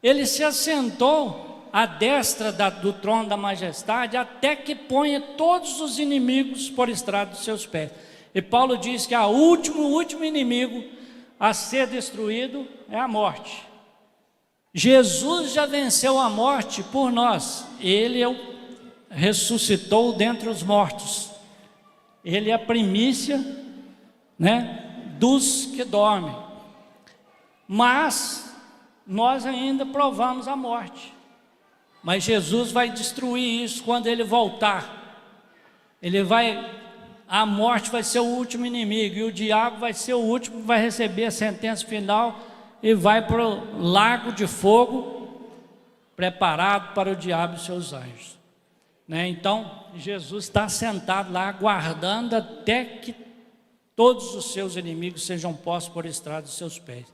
ele se assentou à destra do trono da majestade, até que ponha todos os inimigos por estrado dos seus pés. E Paulo diz que o último inimigo a ser destruído é a morte. Jesus já venceu a morte por nós. Ele ressuscitou dentre os mortos. Ele é a primícia, né, dos que dormem. Mas nós ainda provamos a morte. Mas Jesus vai destruir isso quando ele voltar. A morte vai ser o último inimigo, e o diabo vai ser o último que vai receber a sentença final e vai para o lago de fogo preparado para o diabo e seus anjos, né? Então Jesus está sentado lá aguardando até que todos os seus inimigos sejam postos por estrado dos seus pés.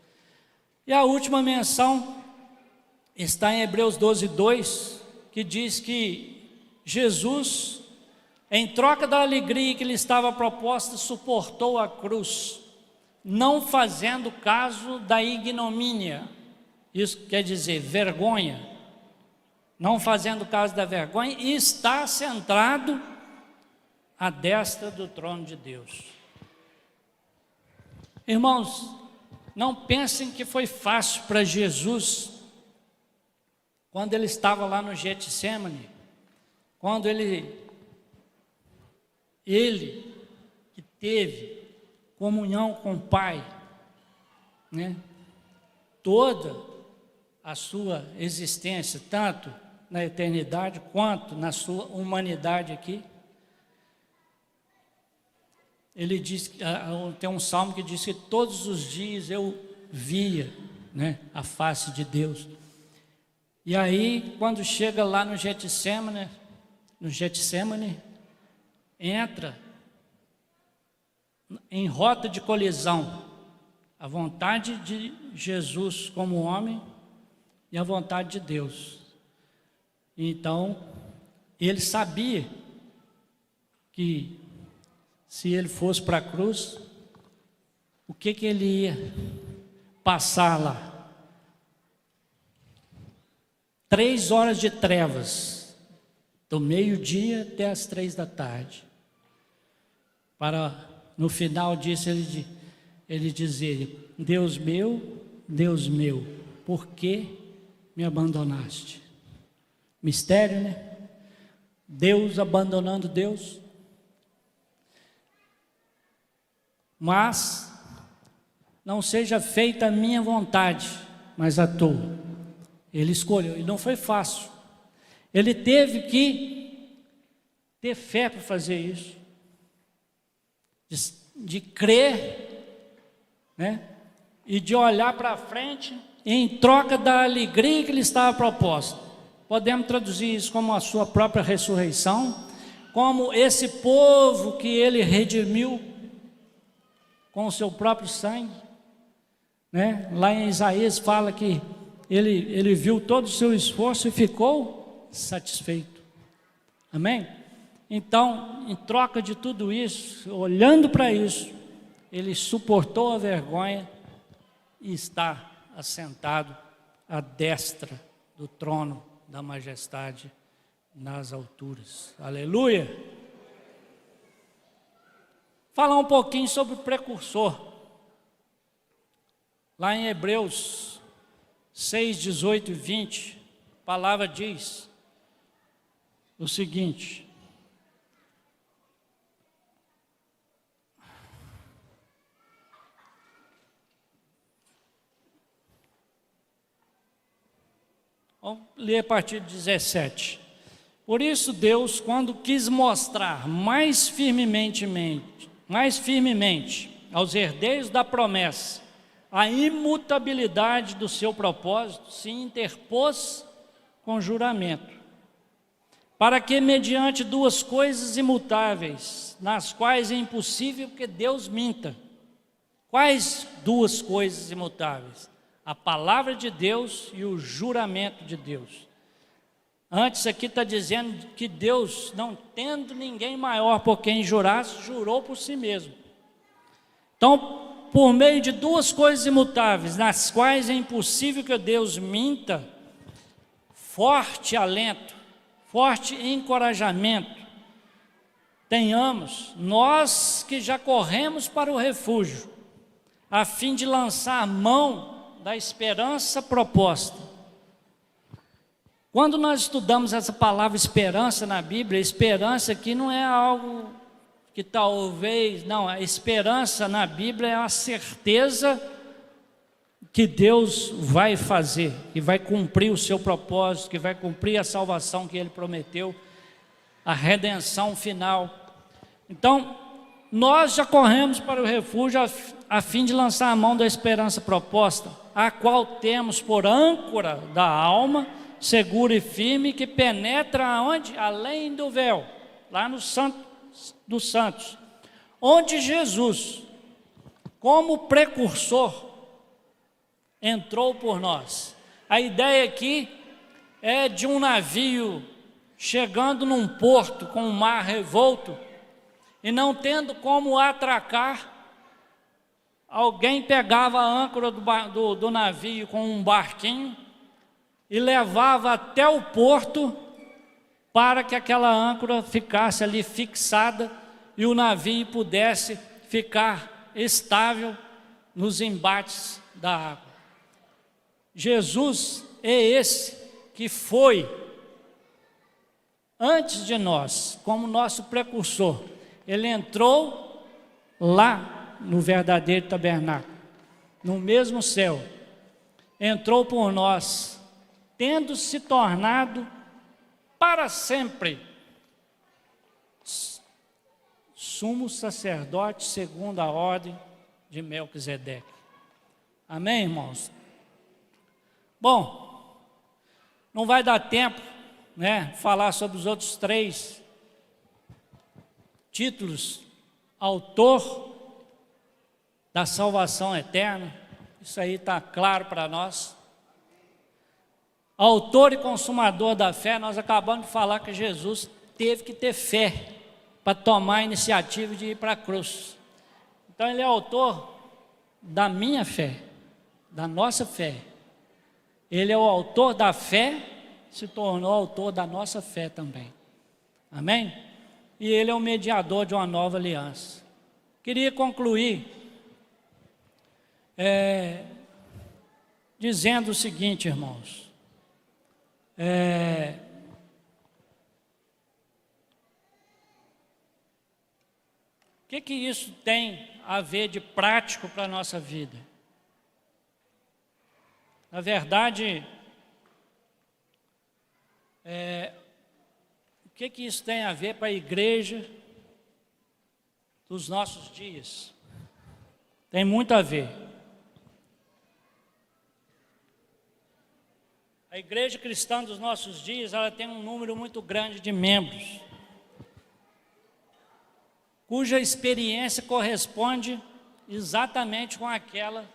E a última menção está em Hebreus 12:2, que diz que Jesus, em troca da alegria que lhe estava proposta, suportou a cruz, não fazendo caso da ignomínia. Isso quer dizer vergonha. Não fazendo caso da vergonha, e está sentado à destra do trono de Deus. Irmãos, não pensem que foi fácil para Jesus quando ele estava lá no Getsêmani, quando ele que teve comunhão com o Pai, né? Toda a sua existência, tanto na eternidade quanto na sua humanidade aqui. Ele diz, tem um salmo que diz que todos os dias eu via, né, a face de Deus. E aí, quando chega lá no Getsêmani, entra em rota de colisão a vontade de Jesus como homem e a vontade de Deus. Então, ele sabia que se ele fosse para a cruz, o que ele ia passar lá? 3 horas de trevas, do meio-dia até as 3 da tarde, para no final disso ele dizer: Deus meu, por que me abandonaste? Mistério, né? Deus abandonando Deus. Mas não seja feita a minha vontade, mas a tua. Ele escolheu, e não foi fácil. Ele teve que ter fé para fazer isso, de crer, né? E de olhar para frente em troca da alegria que lhe estava proposta. Podemos traduzir isso como a sua própria ressurreição, como esse povo que ele redimiu com o seu próprio sangue, né? Lá em Isaías fala que ele viu todo o seu esforço e ficou satisfeito. Amém? Então, em troca de tudo isso, olhando para isso, ele suportou a vergonha e está assentado à destra do trono da majestade nas alturas. Aleluia! Falar um pouquinho sobre o precursor. Lá em Hebreus 6, 18 e 20, a palavra diz o seguinte: vamos ler a partir de 17. Por isso Deus, quando quis mostrar mais firmemente aos herdeiros da promessa a imutabilidade do seu propósito, se interpôs com juramento, para que mediante duas coisas imutáveis, nas quais é impossível que Deus minta. Quais duas coisas imutáveis? A palavra de Deus e o juramento de Deus. Antes aqui está dizendo que Deus, não tendo ninguém maior por quem jurar, jurou por si mesmo. Então, por meio de duas coisas imutáveis, nas quais é impossível que Deus minta, forte alento, forte encorajamento, tenhamos, nós que já corremos para o refúgio, a fim de lançar a mão da esperança proposta. Quando nós estudamos essa palavra esperança na Bíblia, esperança aqui não é algo que talvez, não, a esperança na Bíblia é a certeza que Deus vai fazer, que vai cumprir o seu propósito, que vai cumprir a salvação que Ele prometeu, a redenção final. Então, nós já corremos para o refúgio a fim de lançar a mão da esperança proposta, a qual temos por âncora da alma, segura e firme, que penetra aonde? Além do véu, lá no Santo dos Santos, onde Jesus, como precursor, entrou por nós. A ideia aqui é de um navio chegando num porto com o mar revolto e não tendo como atracar, alguém pegava a âncora do navio com um barquinho e levava até o porto para que aquela âncora ficasse ali fixada e o navio pudesse ficar estável nos embates da água. Jesus é esse que foi antes de nós, como nosso precursor. Ele entrou lá no verdadeiro tabernáculo, no mesmo céu, entrou por nós, tendo se tornado para sempre sumo sacerdote segundo a ordem de Melquisedeque. Amém, irmãos? Bom, não vai dar tempo, né, falar sobre os outros três títulos: autor da salvação eterna, isso aí está claro para nós. Autor e consumador da fé, nós acabamos de falar que Jesus teve que ter fé para tomar a iniciativa de ir para a cruz. Então ele é autor da minha fé, da nossa fé. Ele é o autor da fé, se tornou autor da nossa fé também. Amém? E ele é o mediador de uma nova aliança. Queria concluir dizendo o seguinte, irmãos. O que isso tem a ver de prático para a nossa vida? Na verdade, o que isso tem a ver para a igreja dos nossos dias? Tem muito a ver. A igreja cristã dos nossos dias, ela tem um número muito grande de membros, cuja experiência corresponde exatamente com aquela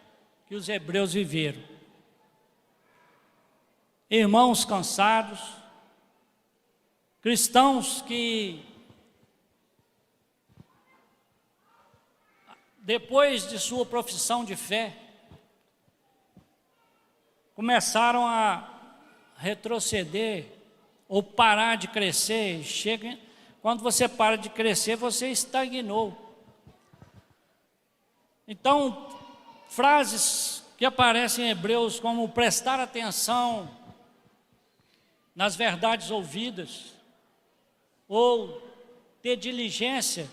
que os hebreus viveram. Irmãos cansados, cristãos que, depois de sua profissão de fé, começaram a retroceder ou parar de crescer. Quando você para de crescer, você estagnou. Então, frases que aparecem em Hebreus como prestar atenção nas verdades ouvidas, ou ter diligência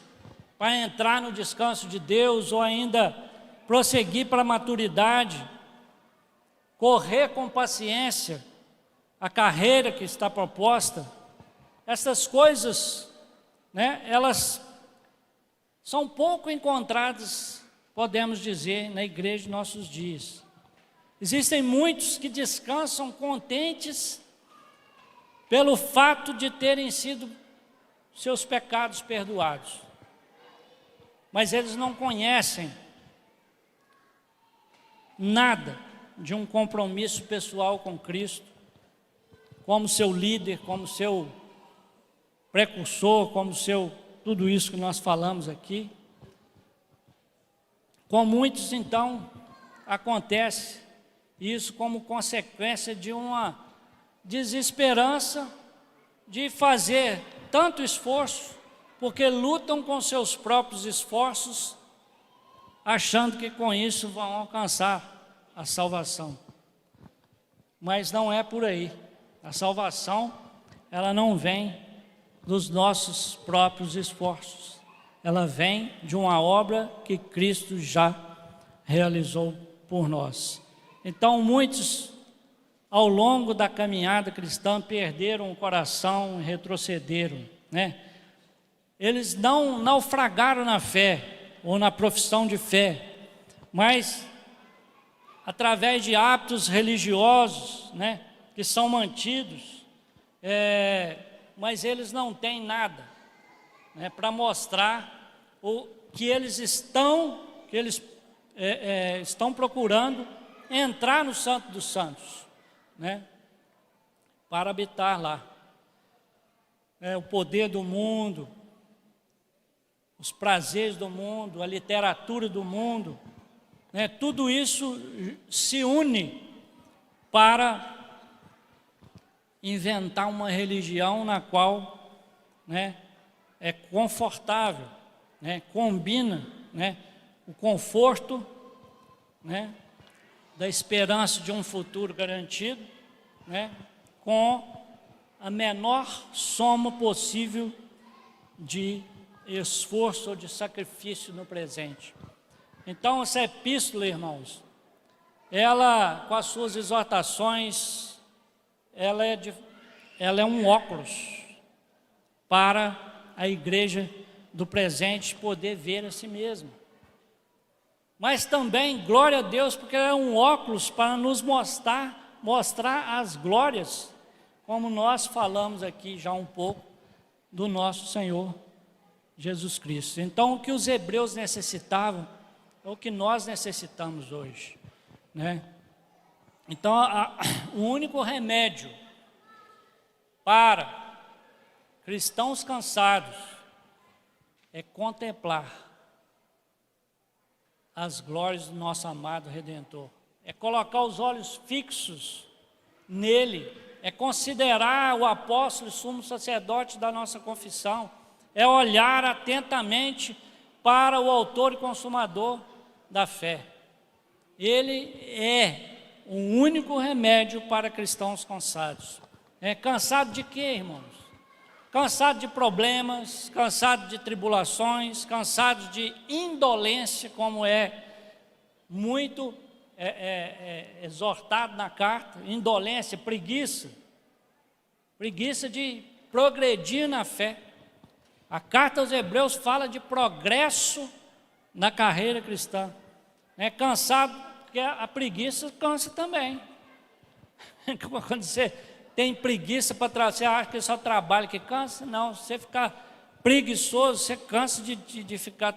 para entrar no descanso de Deus, ou ainda prosseguir para a maturidade, correr com paciência a carreira que está proposta. Essas coisas, né, elas são pouco encontradas, podemos dizer, na igreja de nossos dias. Existem muitos que descansam contentes pelo fato de terem sido seus pecados perdoados. Mas eles não conhecem nada de um compromisso pessoal com Cristo, como seu líder, como seu precursor, como seu tudo isso que nós falamos aqui. Com muitos, então, acontece isso como consequência de uma desesperança de fazer tanto esforço, porque lutam com seus próprios esforços, achando que com isso vão alcançar a salvação. Mas não é por aí. A salvação, ela não vem dos nossos próprios esforços. Ela vem de uma obra que Cristo já realizou por nós. Então, muitos, ao longo da caminhada cristã, perderam o coração e retrocederam, né? Eles não naufragaram na fé, ou na profissão de fé, mas através de hábitos religiosos, né, que são mantidos, mas eles não têm nada, né, para mostrar o que eles estão procurando entrar no Santo dos Santos, né, para habitar lá. O poder do mundo, os prazeres do mundo, a literatura do mundo, né, tudo isso se une para inventar uma religião na qual, né, é confortável, né, combina, né, o conforto, né, da esperança de um futuro garantido, né, com a menor soma possível de esforço ou de sacrifício no presente. Então, essa epístola, irmãos, ela, com as suas exortações, ela é um óculos para a igreja do presente poder ver a si mesma. Mas também, glória a Deus, porque ela é um óculos para nos mostrar as glórias, como nós falamos aqui já um pouco, do nosso Senhor Jesus Cristo. Então, o que os hebreus necessitavam é o que nós necessitamos hoje, né? Então, o único remédio para cristãos cansados é contemplar as glórias do nosso amado Redentor, é colocar os olhos fixos nele, é considerar o apóstolo e sumo sacerdote da nossa confissão, é olhar atentamente para o autor e consumador da fé. Ele é o único remédio para cristãos cansados. Cansado de quê, irmãos? Cansado de problemas, cansado de tribulações, cansado de indolência, como é muito exortado na carta, indolência, preguiça de progredir na fé. A carta aos Hebreus fala de progresso na carreira cristã. Cansado, porque a preguiça cansa também. Quando você tem preguiça para trabalhar, você acha que só trabalho que cansa? Não, se você ficar preguiçoso, você cansa de ficar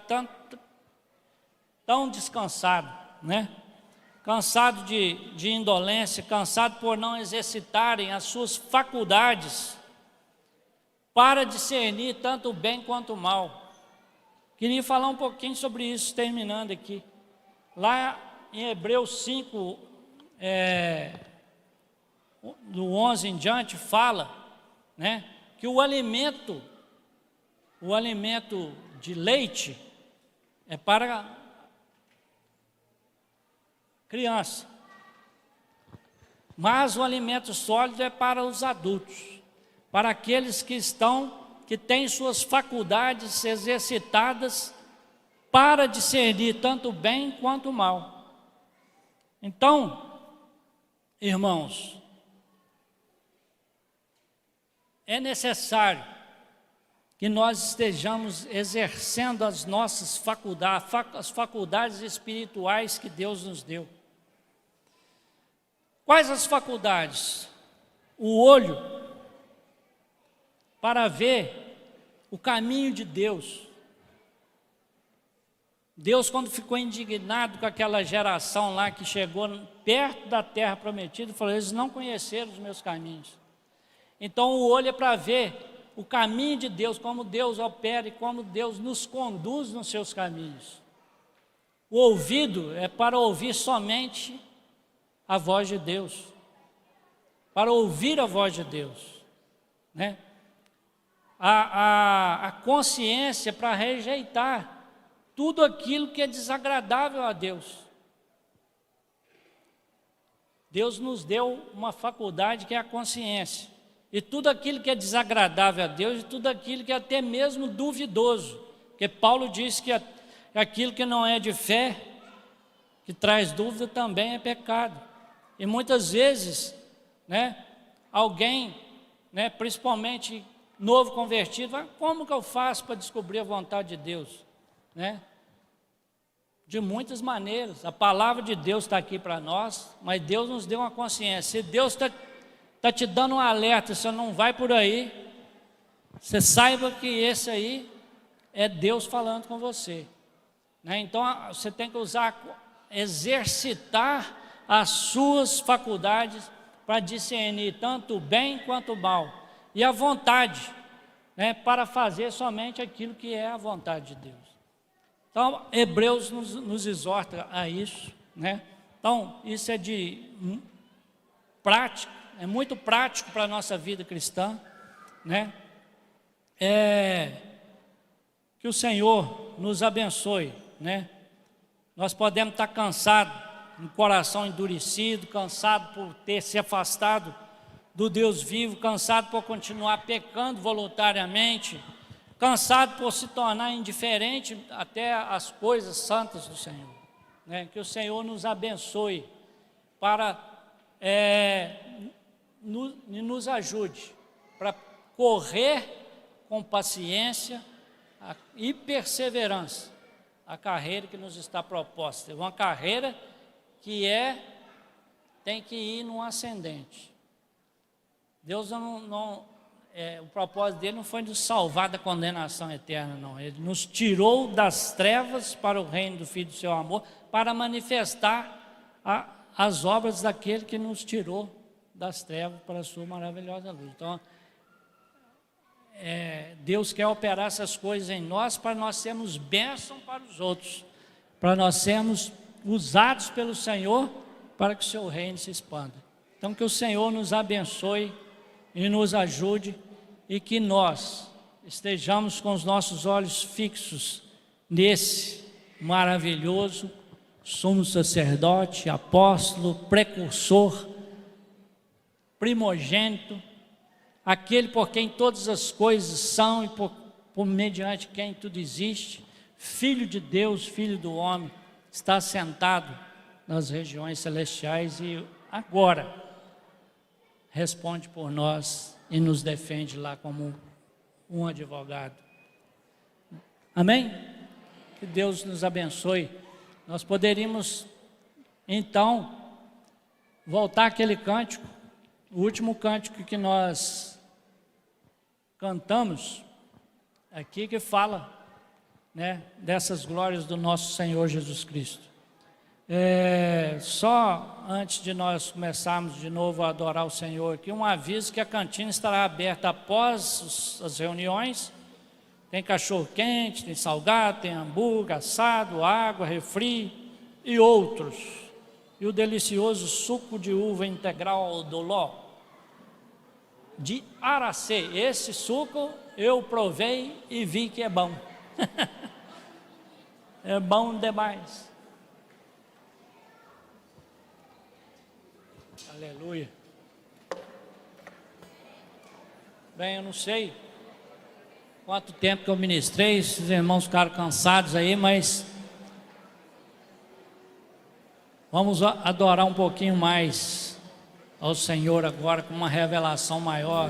tão descansado, né? Cansado de indolência, cansado por não exercitarem as suas faculdades para discernir tanto o bem quanto o mal. Queria falar um pouquinho sobre isso, terminando aqui. Lá em Hebreus 5, do 11 em diante, fala, né, que o alimento de leite é para criança, mas o alimento sólido é para os adultos, para aqueles que têm suas faculdades exercitadas para discernir tanto o bem quanto o mal. Então, irmãos, é necessário que nós estejamos exercendo as nossas faculdades, as faculdades espirituais que Deus nos deu. Quais as faculdades? O olho para ver o caminho de Deus. Deus, quando ficou indignado com aquela geração lá que chegou perto da terra prometida, falou: eles não conheceram os meus caminhos. Então o olho é para ver o caminho de Deus, como Deus opera e como Deus nos conduz nos seus caminhos. O ouvido é para ouvir somente a voz de Deus, para ouvir a voz de Deus, né? A consciência para rejeitar tudo aquilo que é desagradável a Deus. Deus nos deu uma faculdade que é a consciência, e tudo aquilo que é desagradável a Deus, e tudo aquilo que é até mesmo duvidoso, porque Paulo diz que aquilo que não é de fé, que traz dúvida, também é pecado. E muitas vezes, né, alguém, né, principalmente novo convertido, vai: como que eu faço para descobrir a vontade de Deus? Né? De muitas maneiras. A palavra de Deus está aqui para nós, mas Deus nos deu uma consciência. Se Deus está te dando um alerta, você não vai por aí, você saiba que esse aí é Deus falando com você, né? Então você tem que exercitar as suas faculdades para discernir tanto o bem quanto o mal, e a vontade, né, para fazer somente aquilo que é a vontade de Deus. Então Hebreus nos exorta a isso, né? Então isso é de prático, é muito prático para a nossa vida cristã, né? Que o Senhor nos abençoe, né? Nós podemos estar cansados, um coração endurecido, cansado por ter se afastado do Deus vivo, cansado por continuar pecando voluntariamente, cansado por se tornar indiferente até às coisas santas do Senhor, né? Que o Senhor nos abençoe para nos ajude para correr com paciência e perseverança a carreira que nos está proposta. É uma carreira que tem que ir num ascendente. Deus o propósito dele não foi nos salvar da condenação eterna, não. Ele nos tirou das trevas para o reino do Filho do seu amor, para manifestar as obras daquele que nos tirou das trevas para a sua maravilhosa luz. Então, Deus quer operar essas coisas em nós para nós sermos bênção para os outros, para nós sermos usados pelo Senhor para que o seu reino se expanda. Então que o Senhor nos abençoe e nos ajude, e que nós estejamos com os nossos olhos fixos nesse maravilhoso sumo sacerdote, apóstolo, precursor, primogênito, aquele por quem todas as coisas são e por mediante quem tudo existe, Filho de Deus, Filho do homem, está sentado nas regiões celestiais e agora responde por nós e nos defende lá como um advogado. Amém? Que Deus nos abençoe. Nós poderíamos então voltar àquele cântico, o último cântico que nós cantamos aqui, que fala, né, dessas glórias do nosso Senhor Jesus Cristo. Só antes de nós começarmos de novo a adorar o Senhor aqui, um aviso que a cantina estará aberta após as reuniões. Tem cachorro quente, tem salgado, tem hambúrguer, assado, água, refri e outros. E o delicioso suco de uva integral do Ló de Aracê. Esse suco eu provei e vi que é bom. É bom demais. Aleluia. Bem, eu não sei quanto tempo que eu ministrei, esses irmãos ficaram cansados aí, mas vamos adorar um pouquinho mais ao Senhor agora, com uma revelação maior.